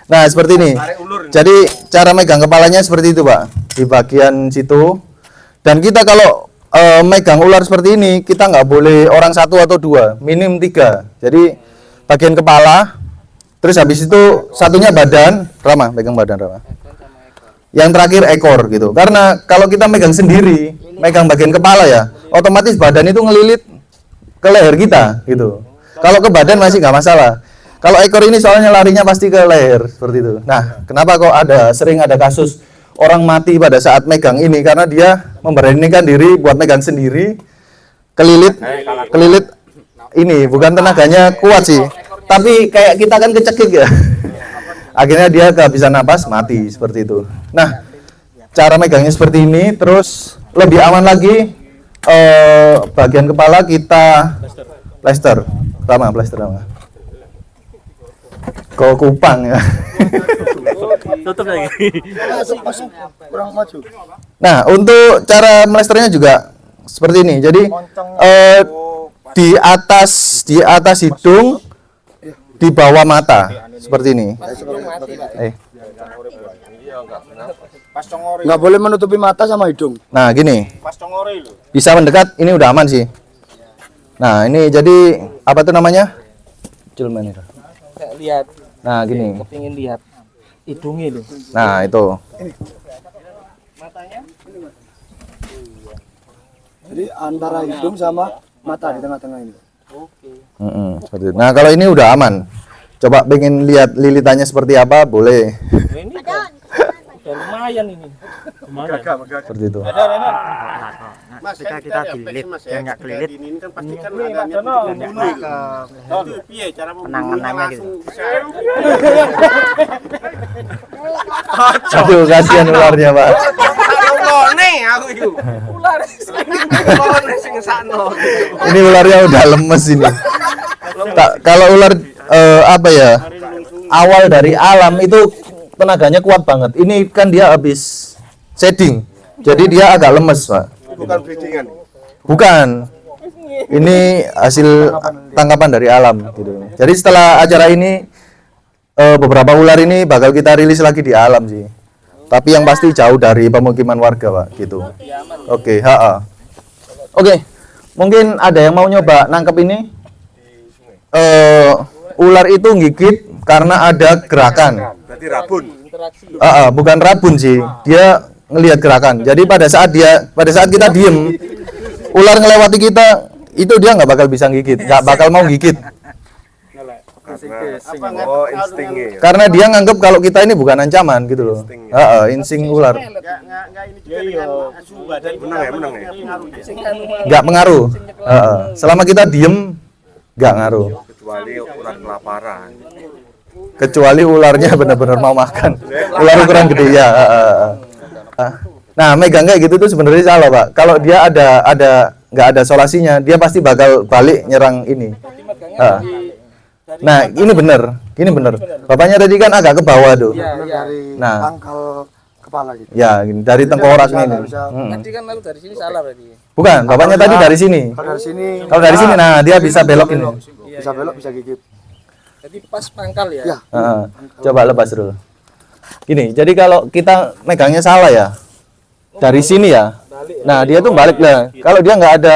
Nah, seperti ini. tarik ulur ini. Jadi cara megang kepalanya seperti itu, Pak. Di bagian situ. Dan kita kalau megang ular seperti ini, kita nggak boleh orang satu atau dua, minim 3. Jadi bagian kepala, terus habis itu satunya badan, Rama, pegang badan Rama. Yang terakhir ekor gitu. Karena kalau kita megang sendiri, megang bagian kepala ya, otomatis badan itu ngelilit ke leher kita gitu. Kalau ke badan masih nggak masalah. Kalau ekor ini soalnya larinya pasti ke leher seperti itu. Nah, kenapa kok sering ada kasus orang mati pada saat megang ini? Karena dia memberanikan diri buat megang sendiri, kelilit ini bukan tenaganya kuat sih, tapi kayak kita kan kecekik ya. Akhirnya dia kehabisan napas, mati seperti itu. Nah, cara megangnya seperti ini, terus lebih aman lagi bagian kepala kita plester, plester. Kok kupang ya. Tutup lagi. Kurang maju. Nah, untuk cara melesternya juga seperti ini. Jadi di atas hidung, di bawah mata seperti ini. Nggak boleh menutupi mata sama hidung. Nah, gini. Pas congore lho. Bisa mendekat, ini udah aman sih. Nah, ini jadi apa tuh namanya? Culman itu. Lihat. Nah, gini. Pengen lihat hidungnya loh. Nah, itu. Jadi antara hidung sama mata di tengah-tengah ini. Seperti itu. Nah, kalau ini udah aman. Coba pengen lihat lilitannya seperti apa, boleh. Ini lumayan ini. Seperti itu. Mas, ketika kita dililit dan nggak kelilit ini kan pasti kan ada niat untuk membunuh. Itu piye cara penanganannya gitu. Aduh, kasihan ularnya, Pak. Ulone aku itu. Ular sing ngesakno. Ini ularnya udah lemes ini. Kalau ular apa ya? Awal dari alam itu tenaganya kuat banget. Ini kan dia habis shedding. Jadi dia agak lemes, Pak. Bukan breedingan. Bukan. Ini hasil tangkapan dari alam gitu. Jadi setelah acara ini beberapa ular ini bakal kita rilis lagi di alam sih. Tapi yang pasti jauh dari pemukiman warga, Pak, gitu. Oke, Oke. Mungkin ada yang mau nyoba nangkep ini? Ular itu gigit karena ada gerakan. Berarti rabun. Bukan rabun sih. Dia ngelihat gerakan. Jadi pada saat kita diem, ular ngelewati kita, itu dia nggak bakal bisa gigit, nggak bakal mau gigit. Oh, instingnya. Karena dia nganggep kalau kita ini bukan ancaman gitu loh. Insting ular. Enggak ini juga dengan suhu badan Menang ya. Nggak pengaruh. Selama kita diem, nggak ngaruh. Kecuali ular kelaparan. Kecuali ularnya benar-benar mau makan. Ular ukuran gede ya. Nah, megang kayak gitu tuh sebenarnya salah, Pak. Kalau dia nggak ada solasinya, dia pasti bakal balik nyerang ini. Nah, ini bener. Bapaknya tadi kan agak ke bawah tuh. Dari Nah. pangkal kepala gitu. Ya, gini, dari tengkorak ini. Tadi kan lalu dari sini salah berarti. Bukan, bapaknya tadi dari sini. Kalau dari sini, Kalau dari sini, nah dia bisa belok ini. bisa belok, bisa gigit. Jadi pas pangkal ya. Ya. Coba lepas dulu. Gini, jadi kalau kita megangnya salah ya, dari sini ya. Nah, dia tuh balik lah. Kalau dia nggak ada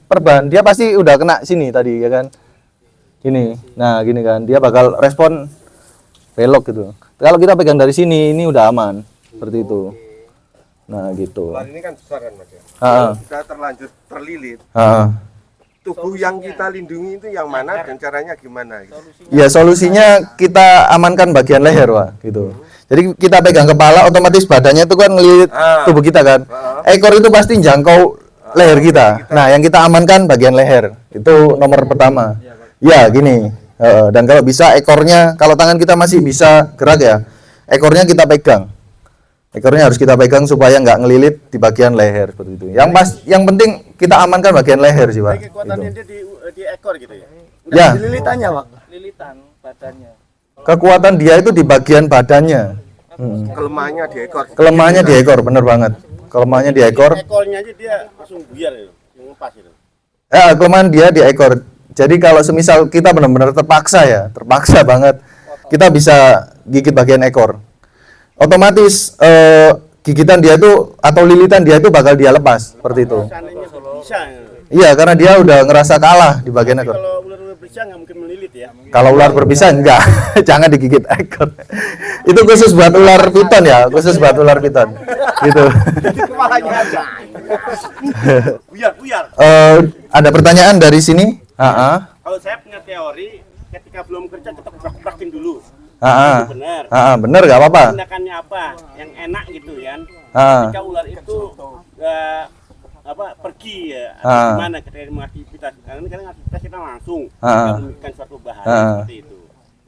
perban, dia pasti udah kena sini tadi, ya kan? Gini, nah gini kan, dia bakal respon belok gitu. Kalau kita pegang dari sini, ini udah aman, seperti itu. Nah gitu. Ular ini kan besar kan Mas ya. Kita terlanjur terlilit. Tubuh yang kita lindungi itu yang mana dan caranya gimana? Gitu. Ya solusinya kita amankan bagian leher, Pak, gitu. Jadi kita pegang kepala, otomatis badannya itu kan ngelilit tubuh kita kan. Ekor itu pasti jangkau leher kita. Nah, yang kita amankan bagian leher. Itu nomor pertama. Ya, gini. Dan kalau bisa ekornya, kalau tangan kita masih bisa gerak ya, ekornya kita pegang. Ekornya harus kita pegang supaya nggak ngelilit di bagian leher seperti itu. Yang penting kita amankan bagian leher sih, Pak. Kekuatannya Gitu. dia di ekor gitu ya. Ya, Lilitannya, Pak. Lilitan badannya. kekuatan dia itu di bagian badannya. Kelemahannya di ekor. Kelemahannya di ekor, bener banget. Kelemahannya di ekor. Ekornya aja dia langsung buyar itu, lepas itu. Kelemahan dia di ekor. Jadi kalau semisal kita benar-benar terpaksa banget, kita bisa gigit bagian ekor. Otomatis gigitan dia itu atau lilitan dia itu bakal dia lepas seperti itu. Seandainya bisa. Iya, karena dia udah ngerasa kalah di bagian ekor. Kalau ular berbisa nggak mungkin melilit ya. Kalau ular berbisa enggak, jangan digigit ekor. Itu khusus buat ular piton ya, khusus buat ular piton. Gitu. Kepalanya aja. Buyar. Ada pertanyaan dari sini? Kalau saya punya teori, ketika belum kerja kita kuprak-kuprakin dulu. Itu benar. Bener nggak apa-apa. Tindakannya apa yang enak gitu kan? Ketika ular itu pergi ya, atau gimana ketika mengaktivitas? Karena kadang aktivitas kita langsung memberikan suatu bahaya seperti itu.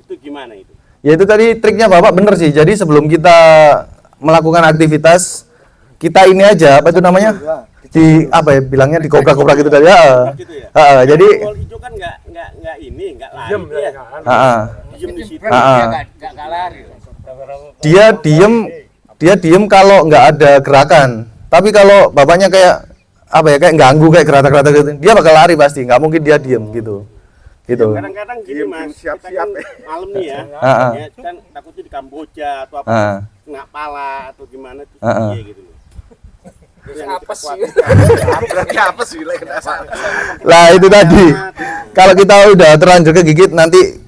Itu gimana itu? Ya itu tadi triknya Bapak bener sih. Jadi sebelum kita melakukan aktivitas, kita ini aja apa itu namanya? Di apa ya bilangnya di koprak-koprak gitu tadi ya. Jadi hijau kan nggak ini nggak lari ya. Diem di situ. Nggak lari. Dia diem kalau nggak ada gerakan. Tapi kalau bapaknya kayak apa ya kayak ganggu kayak gerata-gerata gitu, dia bakal lari pasti. Nggak mungkin dia diem gitu. Gitu. Kadang-kadang gini Mas, siap-siap kita kan malam nih ya, ya kan takutnya di Kamboja atau apa kena pala atau gimana tuh gitu. Apa sih? Berarti apa sih? Lah itu tadi. Kalau kita udah terlanjur kegigit nanti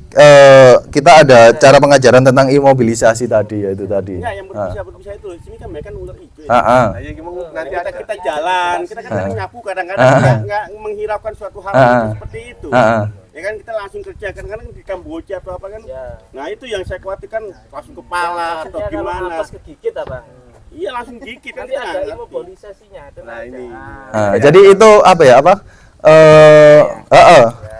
kita ada cara pengajaran tentang imobilisasi tadi ya itu tadi. Ya yang berbisa itu di sini kan mereka ular hijau. Nah, nanti kita jalan, kita kan nyapu kadang-kadang nggak menghiraukan suatu hal seperti itu. Ya kan kita langsung kerja kadang-kadang di Kamboja atau apa kan. Nah itu yang saya khawatirkan langsung kepala atau gimana. Kegigit apa? Iya langsung gigit Nanti ada imobilisasinya. Nah ini. Jadi itu apa ya apa?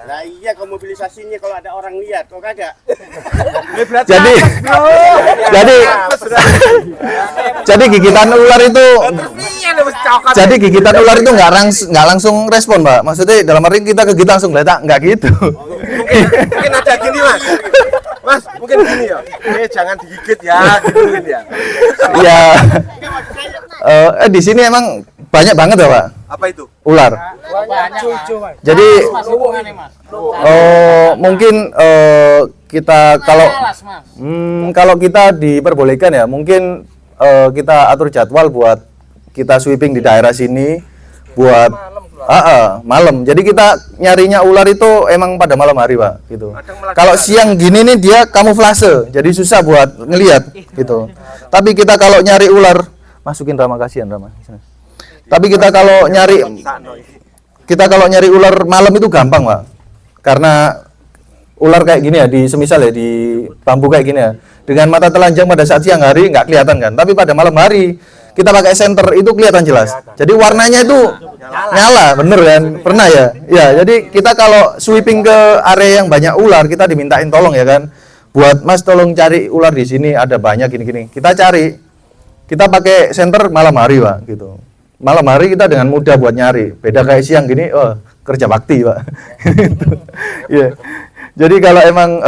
Nah iya kalau mobilisasinya kalau ada orang lihat, kok kagak? Jadi gigitan ular itu nggak langsung respon, Pak. Maksudnya dalam arti kita kegigit langsung letak, nggak gitu. Mungkin ada gini Mas, mungkin gini ya. Jangan digigit ya, gitu mungkin ya. Iya. Di sini emang banyak banget ya, Pak. Apa itu? Ular. Jadi mungkin kita kalau kita diperbolehkan ya, mungkin kita atur jadwal buat kita sweeping di daerah sini buat malam. Jadi kita nyarinya ular itu emang pada malam hari, Pak, gitu. Kalau siang gini nih dia kamuflase, jadi susah buat ngelihat gitu. Tapi kita kalau nyari ular, masukin Rama, kasihan Rama. Tapi kita kalau nyari kita kalau nyari ular malam itu gampang, Pak. Karena ular kayak gini ya, semisal ya di bambu kayak gini ya. Dengan mata telanjang pada saat siang hari nggak kelihatan kan. Tapi pada malam hari kita pakai senter itu kelihatan jelas. Jadi warnanya itu nyala, bener kan? Pernah ya? Ya, jadi kita kalau sweeping ke area yang banyak ular, kita dimintain tolong ya kan. Buat Mas tolong cari ular di sini, ada banyak gini-gini. Kita cari. Kita pakai senter malam hari, Pak, gitu. Malam hari kita dengan mudah buat nyari. Beda kayak siang gini, kerja bakti, Pak. Ya. Jadi kalau emang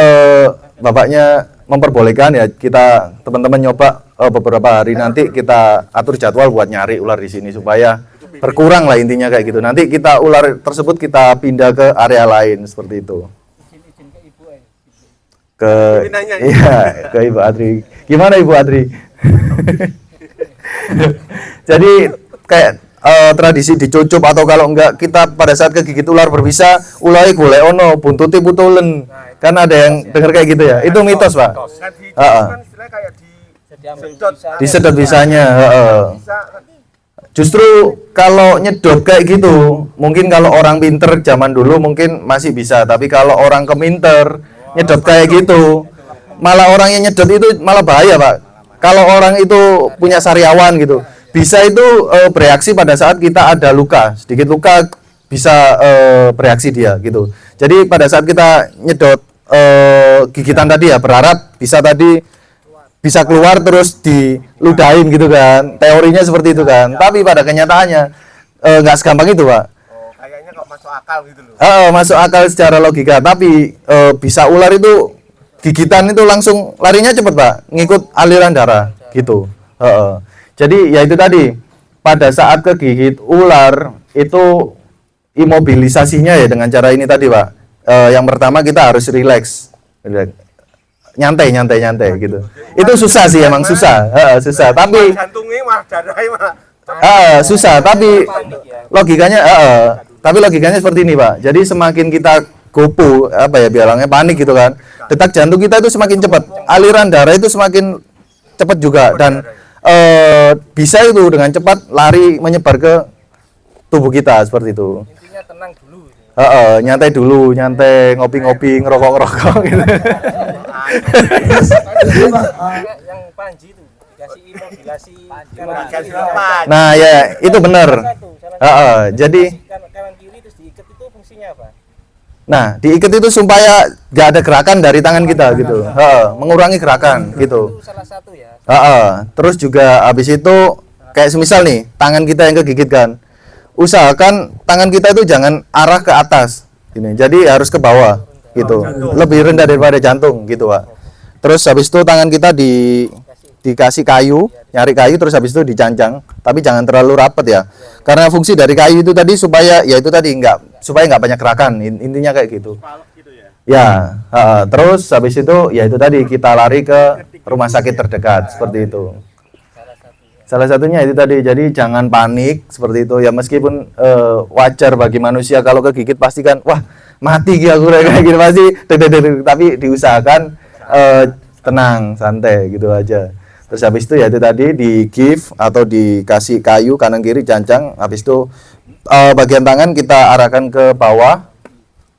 Bapaknya memperbolehkan ya, kita teman-teman nyoba beberapa hari nanti kita atur jadwal buat nyari ular di sini supaya berkurang lah intinya kayak gitu. Nanti kita ular tersebut kita pindah ke area lain seperti itu. Iya, ke Ibu Adri. Gimana Ibu Adri? Jadi kayak tradisi dicucup atau kalau enggak kita pada saat kegigit ular berbisa, ularnya golek ono buntuti putulen. Kan ada yang dengar kayak gitu ya. Itu mitos, Pak. Disedot bisanya, Justru kalau nyedot kayak gitu, mungkin kalau orang pinter zaman dulu mungkin masih bisa, tapi kalau orang keminter nyedot kayak gitu, malah orang yang nyedot itu malah bahaya, Pak. Kalau orang itu punya sariawan gitu, bisa itu bereaksi pada saat kita ada luka, sedikit luka bisa bereaksi dia gitu. Jadi pada saat kita nyedot gigitan tadi ya, berharap bisa keluar terus diludahin gitu kan. Teorinya seperti itu kan. Tapi pada kenyataannya nggak segampang itu, Pak. Kayaknya kok masuk akal gitu loh. Masuk akal secara logika, tapi bisa ular itu gigitan itu langsung larinya cepet, Pak, ngikut aliran darah gitu. Jadi ya itu tadi, pada saat kegigit ular itu imobilisasinya ya dengan cara ini tadi, Pak. Yang pertama kita harus rileks, nyantai gitu. Itu susah sih, emang susah, tapi jantungnya mah darahnya mah susah, tapi logikanya seperti ini, Pak. Jadi semakin kita gopo, bilangnya panik gitu kan, detak jantung kita itu semakin cepat, aliran darah itu semakin cepat juga, dan bisa itu dengan cepat lari menyebar ke tubuh kita seperti itu. Intinya tenang dulu. Nyantai dulu, ngopi-ngopi, ngerokok gitu. Yang Panji itu dikasih imobilasi. Nah ya itu benar. Jadi kanan kiri terus diikat itu fungsinya apa? Nah, diikat itu supaya nggak ada gerakan dari tangan kita gitu. Mengurangi gerakan gitu. Itu salah satu ya. Terus juga habis itu kayak semisal nih, tangan kita yang kegigit kan. Usahakan tangan kita itu jangan arah ke atas gini. Jadi harus ke bawah gitu. Lebih rendah daripada jantung gitu, Pak. Terus habis itu tangan kita dikasih kayu, nyari kayu, terus habis itu dicancang, tapi jangan terlalu rapat ya. Karena fungsi dari kayu itu tadi supaya ya itu tadi supaya nggak banyak gerakan, intinya kayak gitu. Ya, terus habis itu ya itu tadi kita lari ke rumah sakit terdekat seperti itu. Salah satunya itu tadi, jadi jangan panik seperti itu ya, meskipun wajar bagi manusia kalau kegigit pasti kan wah mati aku kayak gini pasti, tapi diusahakan tenang, santai gitu aja. Terus habis itu ya itu tadi di give atau dikasih kayu kanan kiri cancang, habis itu bagian tangan kita arahkan ke bawah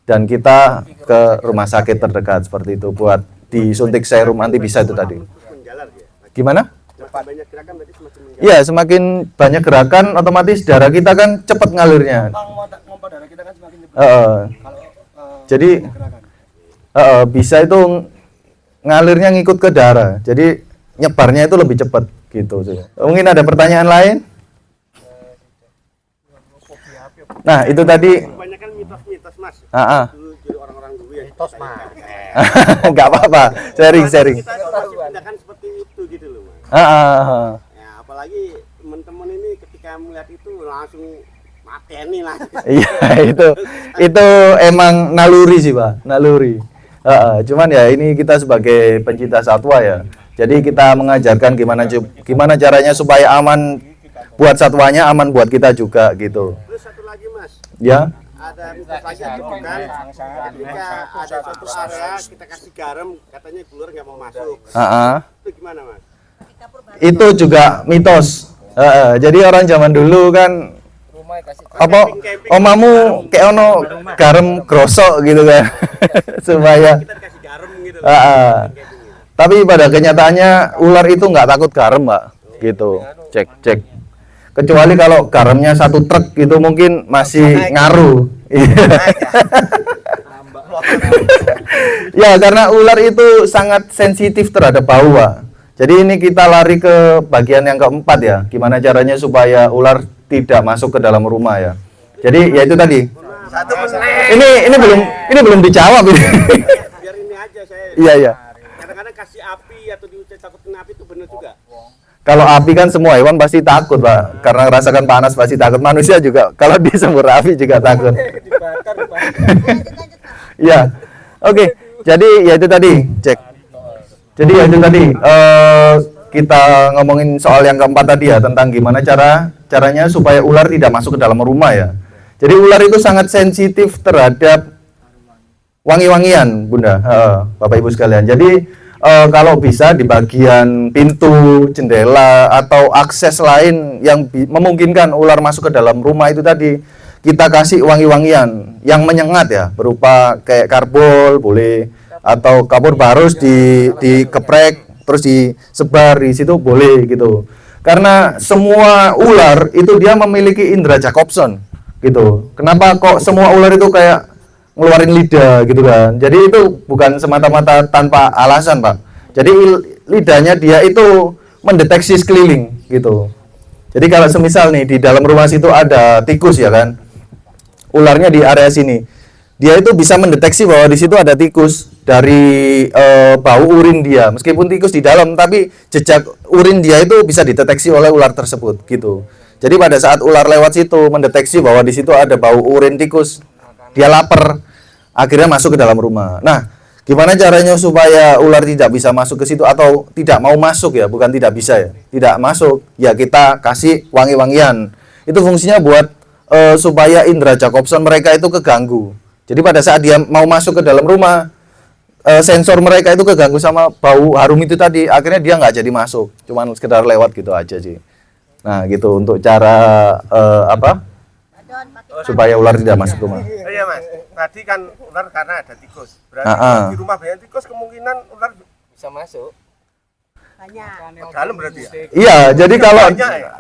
dan kita ke rumah sakit terdekat seperti itu buat disuntik serum anti bisa itu tadi. Gimana? Iya, semakin banyak gerakan otomatis darah kita kan cepat ngalirnya. Jadi bisa itu ngalirnya ngikut ke darah. Jadi nyebarnya itu lebih cepat gitu. Mungkin ada pertanyaan lain? Nah, itu tadi. Kebanyakan mitos-mitos, Mas. Jadi orang-orang dulu ya. Mitos, Mas. Enggak apa-apa. Sharing. Kita masih tindakan seperti itu gitu loh, Mas. Ya, apalagi teman-teman ini ketika melihat itu langsung mateni lah. Iya, itu emang naluri sih, Pak. Naluri. Cuman ya ini kita sebagai pencinta satwa ya. Jadi kita mengajarkan gimana caranya supaya aman buat satwanya, aman buat kita juga gitu. Terus satu lagi, Mas. Ya. Ada mitos lagi itu bukan ketika ada suatu area kita kasih garam katanya ular nggak mau masuk. Itu gimana, Mas? Itu juga mitos. Jadi orang zaman dulu kan apa omamu kayak ono garam grosok gitu kan supaya Kita dikasih garam gitu. tapi pada kenyataannya ular itu nggak takut garam, Pak, gitu. Cek kecuali kalau garamnya 1 truk itu mungkin masih ngaruh. Ya, karena ular itu sangat sensitif terhadap bau, Pak. Jadi ini kita lari ke bagian yang keempat ya. Gimana caranya supaya ular tidak masuk ke dalam rumah ya. Jadi ya itu tadi. Ini belum dijawab ini. Biar ini aja saya. Iya. Kadang-kadang kasih api atau diucap takut kena api itu benar juga. Kalau api kan semua hewan pasti takut, Pak. Karena rasakan panas pasti takut. Manusia juga kalau disembur api juga takut. Iya. Oke. Jadi ya itu tadi, cek. Jadi ya itu tadi kita ngomongin soal yang keempat tadi ya, tentang gimana caranya supaya ular tidak masuk ke dalam rumah ya. Jadi ular itu sangat sensitif terhadap wangi-wangian, Bunda, Bapak Ibu sekalian. Jadi kalau bisa di bagian pintu, jendela atau akses lain yang memungkinkan ular masuk ke dalam rumah itu tadi, kita kasih wangi-wangian yang menyengat ya, berupa kayak karbol boleh, atau kapur barus dikeprek terus disebar di situ boleh gitu. Karena semua ular itu dia memiliki indera Jacobson gitu. Kenapa kok semua ular itu kayak ngeluarin lidah gitu kan? Jadi itu bukan semata-mata tanpa alasan, Pak. Jadi lidahnya dia itu mendeteksi sekeliling gitu. Jadi kalau semisal nih di dalam rumah situ ada tikus ya kan, ularnya di area sini, dia itu bisa mendeteksi bahwa di situ ada tikus dari bau urin dia. Meskipun tikus di dalam, tapi jejak urin dia itu bisa dideteksi oleh ular tersebut gitu. Jadi pada saat ular lewat situ mendeteksi bahwa di situ ada bau urin tikus, dia lapar, akhirnya masuk ke dalam rumah. Nah, gimana caranya supaya ular tidak bisa masuk ke situ atau tidak mau masuk ya, bukan tidak bisa ya, tidak masuk, ya kita kasih wangi-wangian. Itu fungsinya buat supaya indera Jacobson mereka itu keganggu. Jadi pada saat dia mau masuk ke dalam rumah, sensor mereka itu keganggu sama bau harum itu tadi, akhirnya dia nggak jadi masuk, cuman sekedar lewat gitu aja sih. Nah gitu untuk cara supaya ular tidak masuk rumah. Iya Mas, tadi kan ular karena ada tikus. Berarti di rumah banyak tikus kemungkinan ular bisa masuk. Banyak. Ke dalam berarti ya? Iya, jadi kalau Banyak ya?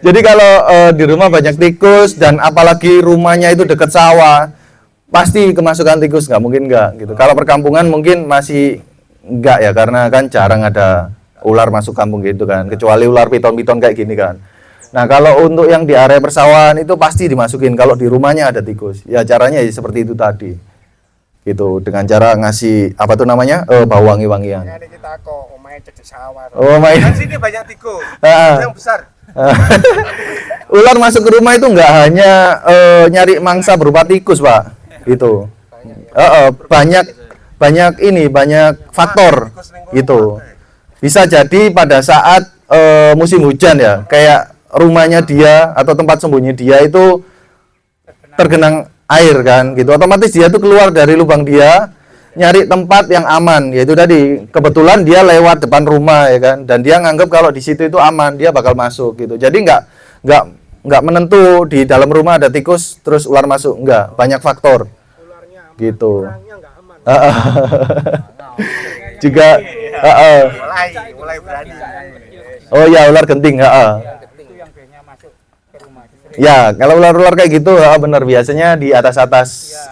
jadi kalau di rumah banyak tikus dan apalagi rumahnya itu dekat sawah, pasti kemasukan tikus, nggak mungkin nggak gitu. Kalau perkampungan mungkin masih nggak ya, karena kan jarang ada ular masuk kampung gitu kan, kecuali ular piton-piton kayak gini kan. Nah kalau untuk yang di area persawahan itu pasti dimasukin kalau di rumahnya ada tikus. Ya caranya ya seperti itu tadi, gitu, dengan cara ngasih apa tuh namanya bau wangi-wangian. Ini kita kok main cecek sawah. Oh main. Kan sini banyak tikus, yang besar. Ular masuk ke rumah itu nggak hanya nyari mangsa berupa tikus, Pak, gitu. Banyak faktor gitu. Bisa jadi pada saat musim hujan ya, kayak rumahnya dia atau tempat sembunyi dia itu tergenang air kan gitu, otomatis dia tuh keluar dari lubang dia nyari tempat yang aman, yaitu tadi kebetulan dia lewat depan rumah ya kan, dan dia nganggap kalau di situ itu aman, dia bakal masuk gitu. Jadi nggak menentu di dalam rumah ada tikus terus ular masuk, nggak, banyak faktor gitu. Juga mulai berani. oh ya ular genting, ya kalau ular-ular kayak gitu bener, biasanya di atas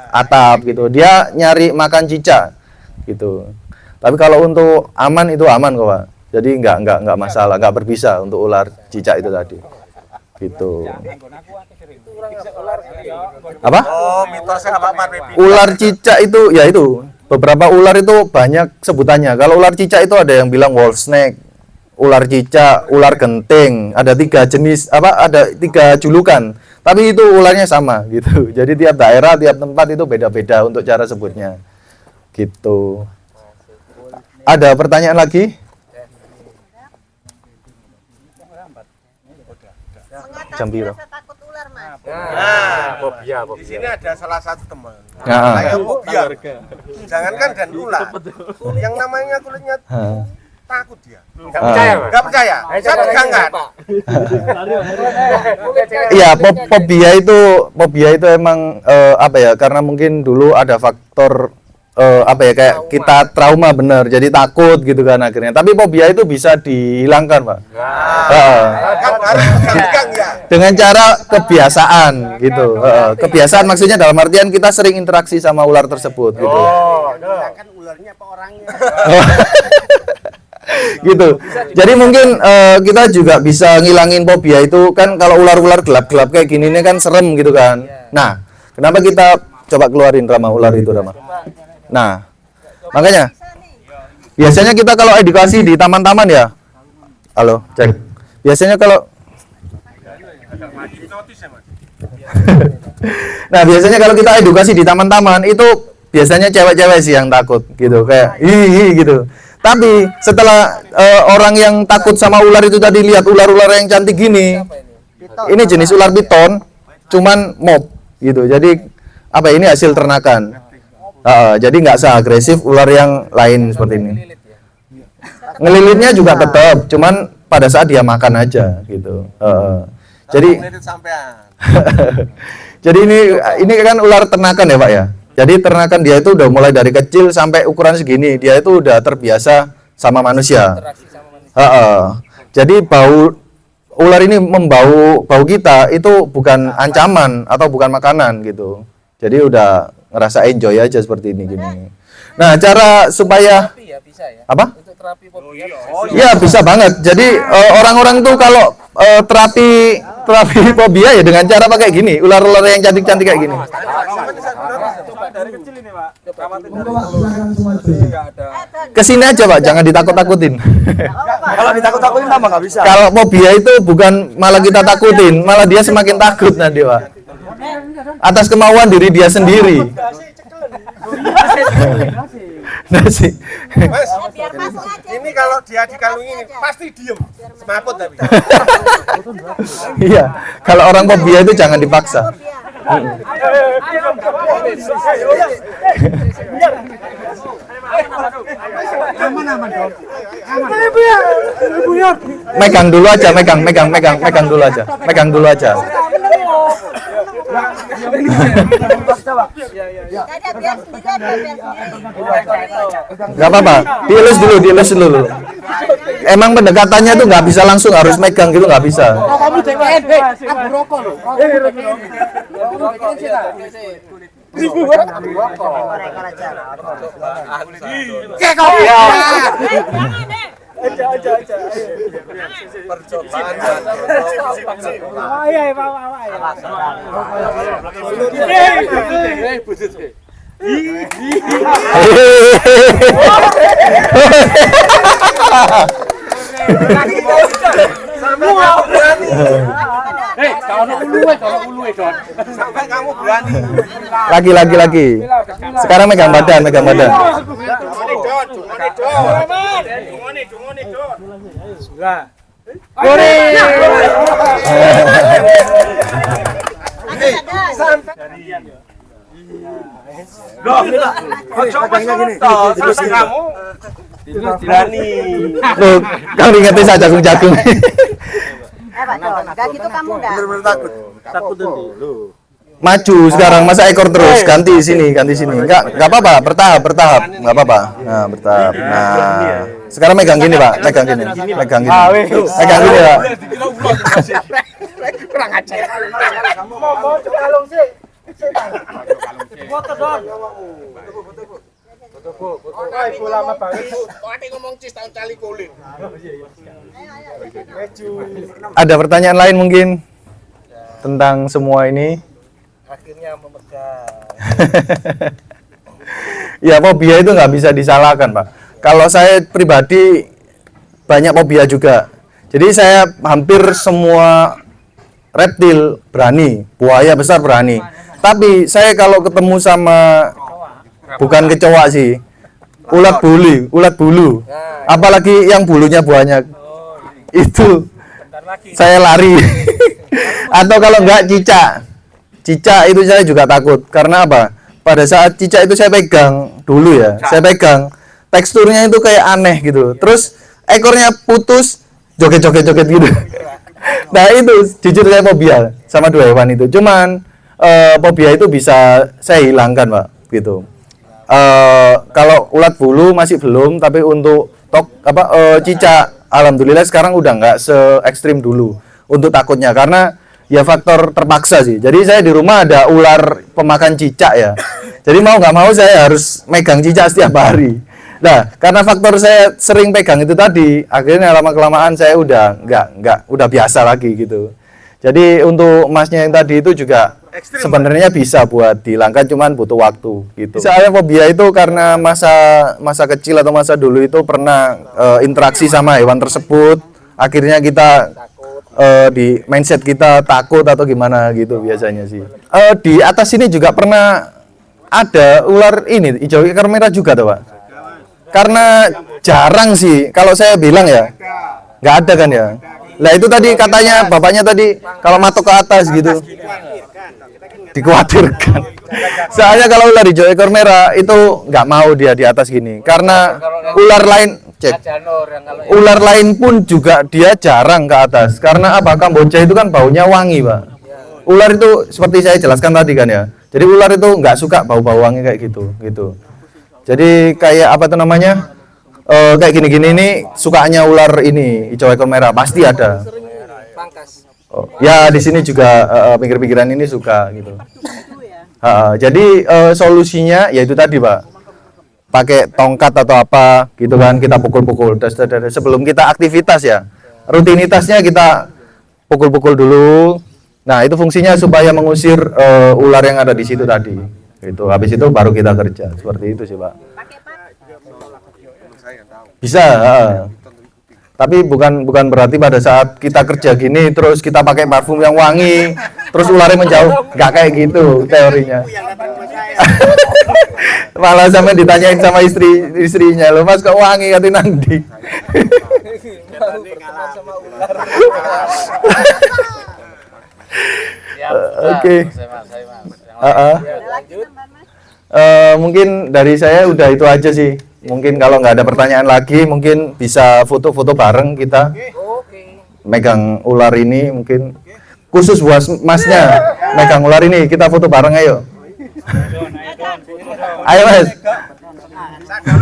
atap gitu, dia nyari makan cicak gitu. Tapi kalau untuk aman itu aman kok, Pak. Jadi nggak masalah, nggak berbisa untuk ular cicak itu tadi gitu. Apa? Oh, mitosnya apa Pak? Ular cicak itu ya itu, beberapa ular itu banyak sebutannya. Kalau ular cicak itu ada yang bilang wolf snake, ular cicak, ular genting, ada 3 jenis, ada 3 julukan, tapi itu ularnya sama gitu. Jadi tiap daerah, tiap tempat itu beda-beda untuk cara sebutnya gitu. Ada pertanyaan lagi? Jam biru. Rasa takut ular, Mas. Fobia. Di sini ada salah satu teman. Nah, Saya fobia. Jangankan dan ular. Yang namanya kulitnya takut dia. Nggak percaya, Pak? Nggak percaya. Saya pegangkan. Iya, fobia itu emang apa ya? Karena mungkin dulu ada faktor apa ya, kayak kita trauma bener, jadi takut gitu kan akhirnya. Tapi fobia itu bisa dihilangkan, Pak. Kan harus pegang ya. Dengan cara kebiasaan gitu. Kebiasaan maksudnya dalam artian kita sering interaksi sama ular tersebut gitu. Kan ularnya apa orangnya? Gitu. Jadi mungkin kita juga bisa ngilangin fobia itu kan. Kalau ular-ular gelap-gelap kayak gini ini kan serem gitu kan. Nah, kenapa kita coba keluarin Rama ular itu, Rama? Nah, makanya biasanya kita kalau edukasi di taman-taman ya. Halo, cek. Biasanya kalau nah, biasanya kalau kita edukasi di taman-taman itu biasanya cewek-cewek sih yang takut gitu, kayak ih gitu. Tapi setelah orang yang takut sama ular itu tadi lihat ular-ular yang cantik gini, ini jenis ular piton, cuman mob gitu. Jadi apa ini hasil ternakan. Jadi nggak seagresif ular yang lain seperti ini. Ngelilitnya juga tetap, cuman pada saat dia makan aja gitu. Jadi jadi ini kan ular ternakan ya, Pak ya. Jadi ternakan dia itu udah mulai dari kecil sampai ukuran segini, dia itu udah terbiasa sama manusia. Jadi bau ular ini membau bau kita itu bukan ancaman atau bukan makanan gitu. Jadi udah ngerasa enjoy aja seperti ini gini. Nah, cara supaya apa? Iya, bisa banget. Jadi orang-orang tuh kalau terapi fobia ya dengan cara pakai gini, ular-ular yang cantik-cantik kayak gini. Kesini aja, Pak, jangan ditakut-takutin. Kalau ditakut-takutin tambah nggak bisa. Kalau fobia itu bukan malah kita takutin, malah dia semakin takut nanti, Pak. Atas kemauan diri dia sendiri. Nasi. Mas, Biar masuk aja. ini kalau dia dikalungin pasti diem. Semaput tapi. Iya, kalau orang fobia itu jangan dipaksa. Megang dulu aja, megang dulu aja. Gak apa-apa, dielus dulu. Emang pendekatannya tuh nggak bisa langsung harus megang gitu, nggak bisa. Kamu DPN, aku rokok loh. Sampai kamu berani. Lagi. Sekarang megang badan. Berani. Loh, kamu ingetin saya jagung-jagung. Pak Don, enggak gitu kamu enggak? Takut dulu. Maju sekarang, masa ekor terus, ganti sini. Enggak apa-apa, bertahap, enggak apa-apa. Nah, bertahap. Nah, sekarang megang gini, Pak, megang gini, Pak. Kurang ajar. Ada pertanyaan lain mungkin tentang semua ini? Akhirnya memegang. Ya, fobia itu nggak bisa disalahkan, Pak. Kalau saya pribadi banyak fobia juga. Jadi saya hampir semua reptil berani, buaya besar berani. Tapi saya kalau ketemu sama bukan kecoa sih, ulat bulu, apalagi yang bulunya banyak, itu saya lari. Atau kalau enggak cicak itu saya juga takut. Karena apa? Pada saat cicak itu saya pegang dulu ya, saya pegang, teksturnya itu kayak aneh gitu. Terus ekornya putus, joget-joget gitu. Nah itu jujur saya fobia sama dua hewan itu. Cuman fobia itu bisa saya hilangkan, Pak, gitu. Kalau ulat bulu masih belum, tapi untuk cicak, alhamdulillah sekarang udah nggak se ekstrim dulu untuk takutnya, karena ya faktor terpaksa sih. Jadi saya di rumah ada ular pemakan cicak ya. Jadi mau nggak mau saya harus megang cicak setiap hari. Nah, karena faktor saya sering pegang itu tadi, akhirnya lama-kelamaan saya udah udah biasa lagi gitu. Jadi untuk emasnya yang tadi itu juga sebenarnya bisa buat dihilangkan, cuman butuh waktu gitu. Saya fobia itu karena masa kecil atau masa dulu itu pernah interaksi sama hewan tersebut, akhirnya kita di mindset kita takut atau gimana gitu biasanya sih. Di atas ini juga pernah ada ular ini hijau ekor merah juga tuh, Pak. Karena jarang sih, kalau saya bilang ya, nggak ada kan ya. Nah itu tadi katanya bapaknya tadi kalau matok ke atas gitu, dikhawatirkan. Soalnya kalau ular hijau ekor merah itu nggak mau dia di atas gini, karena ular lain pun juga dia jarang ke atas. Karena apa? Kamboja itu kan baunya wangi, Pak. Ular itu seperti saya jelaskan tadi kan ya. Jadi ular itu nggak suka bau-bau wangi kayak gitu. Jadi kayak apa tuh namanya, kayak gini-gini ini sukanya ular ini hijau ekor merah pasti ada. Ya di sini juga pinggir-pinggiran ini suka gitu. Jadi solusinya yaitu tadi, Pak, pakai tongkat atau apa gitu kan, kita pukul-pukul. Sebelum kita aktivitas ya, rutinitasnya kita pukul-pukul dulu. Nah itu fungsinya supaya mengusir ular yang ada di situ tadi. Gitu. Habis itu baru kita kerja. Seperti itu sih, Pak. Bisa. Tapi bukan berarti pada saat kita kerja gini terus kita pakai parfum yang wangi, terus ularnya menjauh. Nggak kayak gitu teorinya. Malah sampai ditanyain sama istrinya, "Lo Mas kok wangi kati nanti?" Oke. Mungkin dari saya udah itu aja sih. Mungkin kalau nggak ada pertanyaan lagi, mungkin bisa foto-foto bareng kita. Megang ular ini mungkin khusus buat Masnya megang ular ini, kita foto bareng ayo. Ayo Mas.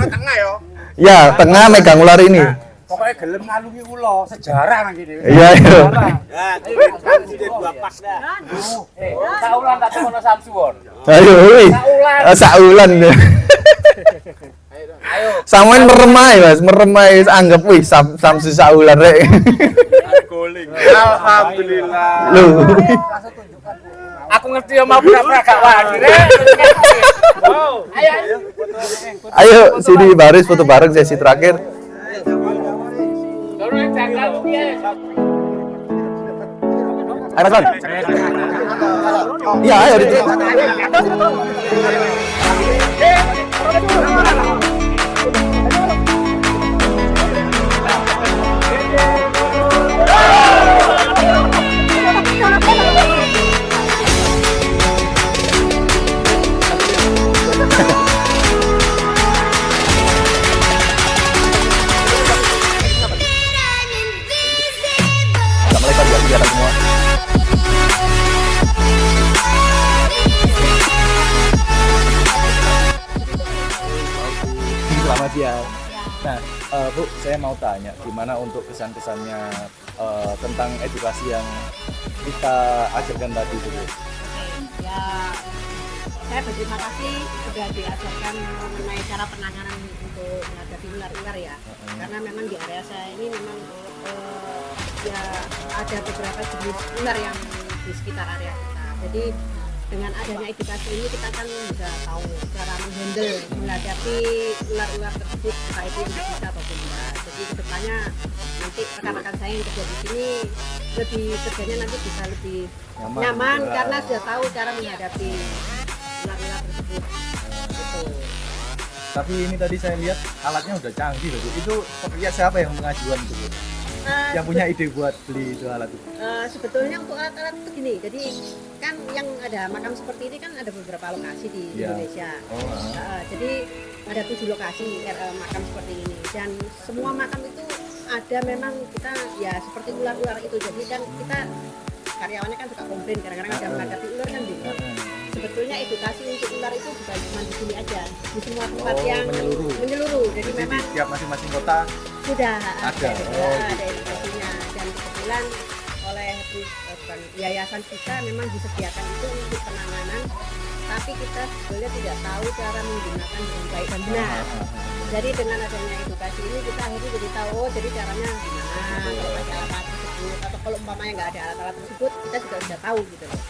Tengah yo. Ya, tengah megang ular ini. Pokoknya gelem ngalungi ulo sejarah nang kene. Iya, iya. Ya, sudah dua pas dah. Saulan tak temono Samsuwon. Ayo, wih. Saulan. Ayo. Samuel meremai, Mas, meremai anggap wih Samsu saulan rek. Guling. Alhamdulillah. Loh. Aku ngerti ya mau pura-pura gak wani rek. Ayo. Ayo sini baris foto bareng sesi terakhir. Ayo Mas. Iya, ayo ditutup. Selamat siang. Nah, Bu, saya mau tanya gimana untuk kesan-kesannya tentang edukasi yang kita ajarkan tadi, Bu? Ya, saya berterima kasih sudah diajarkan mengenai cara penanganan untuk menghadapi ular-ular ya. Karena memang di area saya ini memang ya ada beberapa jenis ular yang di sekitar area kita. Jadi dengan adanya edukasi ini kita kan bisa tahu cara menghadapi ular-ular tersebut, baik itu yang bisa ataupun tidak. Jadi kedepannya nanti rekan-rekan saya yang kerja di sini lebih kerjanya nanti bisa lebih nyaman karena sudah tahu cara menghadapi ular-ular tersebut. Gitu. Tapi ini tadi saya lihat alatnya udah canggih loh, Bu. Itu pekerja siapa yang mengajukan itu, Bu? Yang punya ide buat beli itu alat itu? Sebetulnya untuk alat-alat itu gini, jadi kan yang ada makam seperti ini kan ada beberapa lokasi di Indonesia. Jadi ada 7 lokasi makam seperti ini dan semua makam itu ada memang kita ya seperti ular-ular itu, jadi kan kita karyawannya kan suka komplain kadang-kadang ada menghadapi ular kan gitu. Sebetulnya edukasi untuk ular itu bukan cuma di sini aja, di semua tempat yang menyeluruh. Jadi memang tiap masing-masing kota sudah ada. ada edukasinya, dan kebetulan oleh yayasan kita memang disediakan itu untuk penanganan, tapi kita sebenarnya tidak tahu cara menggunakan dengan baik dan benar. Jadi dengan adanya edukasi ini kita akhirnya jadi tahu, oh jadi caranya gimana kalau pakai alat-alat tersebut, atau kalau umpamanya nggak ada alat-alat tersebut kita juga sudah tahu gitu loh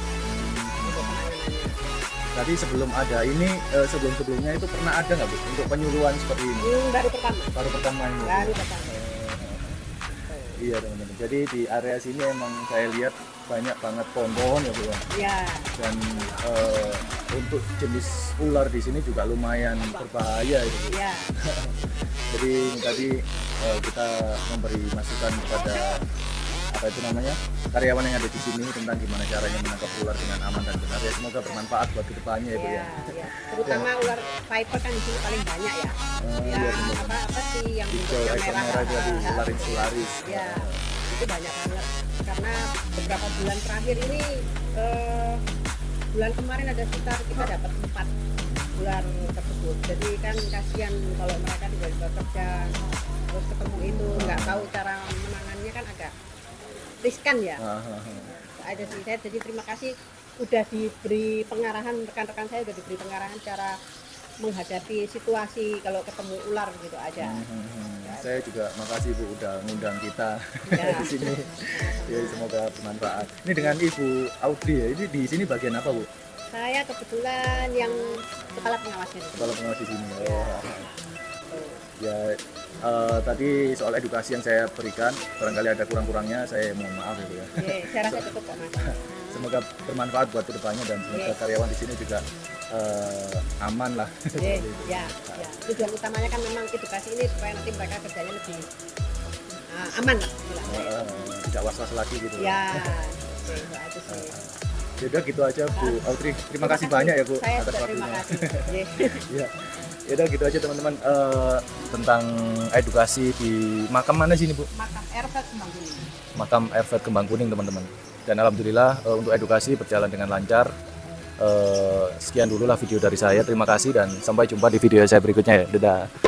untuk penanganannya. Tadi sebelum ada ini, sebelum-sebelumnya itu pernah ada nggak Bu untuk penyuluhan seperti ini? Baru pertama. Baru pertama ini. Baru pertama. Iya teman-teman. Jadi di area sini emang saya lihat banyak banget pohon-pohon ya Bu ya. Ya. Dan untuk jenis ular di sini juga lumayan berbahaya itu Bu. Ya. Jadi ini tadi kita memberi masukan kepada apa itu namanya karyawan yang ada di sini tentang gimana caranya menangkap ular dengan aman dan benar ya. Semoga bermanfaat buat kedepannya ya Bu ya. Ya. Terutama ular viper kan di sini paling banyak ya. Iya, apa sih yang hijau, ekor merah jadi ular insularis. Ya, itu banyak banget. Karena beberapa bulan terakhir ini, bulan kemarin ada sekitar kita dapat 4 ular tersebut. Jadi kan kasihan kalau mereka tidak bekerja terus ketemu itu, nggak tahu cara menangannya kan agak riskan ya. Ada sih, saya jadi terima kasih udah diberi pengarahan, rekan-rekan saya udah diberi pengarahan cara menghadapi situasi kalau ketemu ular gitu aja. Saya juga makasih Bu udah ngundang kita di sini. Ya semoga bermanfaat. Ini dengan Ibu Audrey ya. Ini di sini bagian apa Bu? Saya kebetulan yang kepala pengawasnya. Kepala pengawas di sini. Ya tadi soal edukasi yang saya berikan, barangkali ada kurang-kurangnya, saya mohon maaf ya Bu ya. Saya rasa cukup kok Mas. Semoga bermanfaat buat kedepannya dan semoga karyawan di sini juga aman lah. Ya. Tujuan utamanya kan memang edukasi ini supaya nanti mereka kerjanya lebih aman lah. Tidak was-was lagi gitu. Ya, itu aja sih. Yaudah gitu aja Bu Audrey. Terima kasih banyak ya Bu saya atas terima waktunya. kasih. Ya. Yaudah gitu aja teman-teman tentang edukasi di makam mana sini Bu? Makam Ervet Kembang Kuning. Makam Ervet Kembang Kuning teman-teman. Dan alhamdulillah untuk edukasi berjalan dengan lancar. Sekian dulu lah video dari saya. Terima kasih dan sampai jumpa di video saya berikutnya ya. Dadah.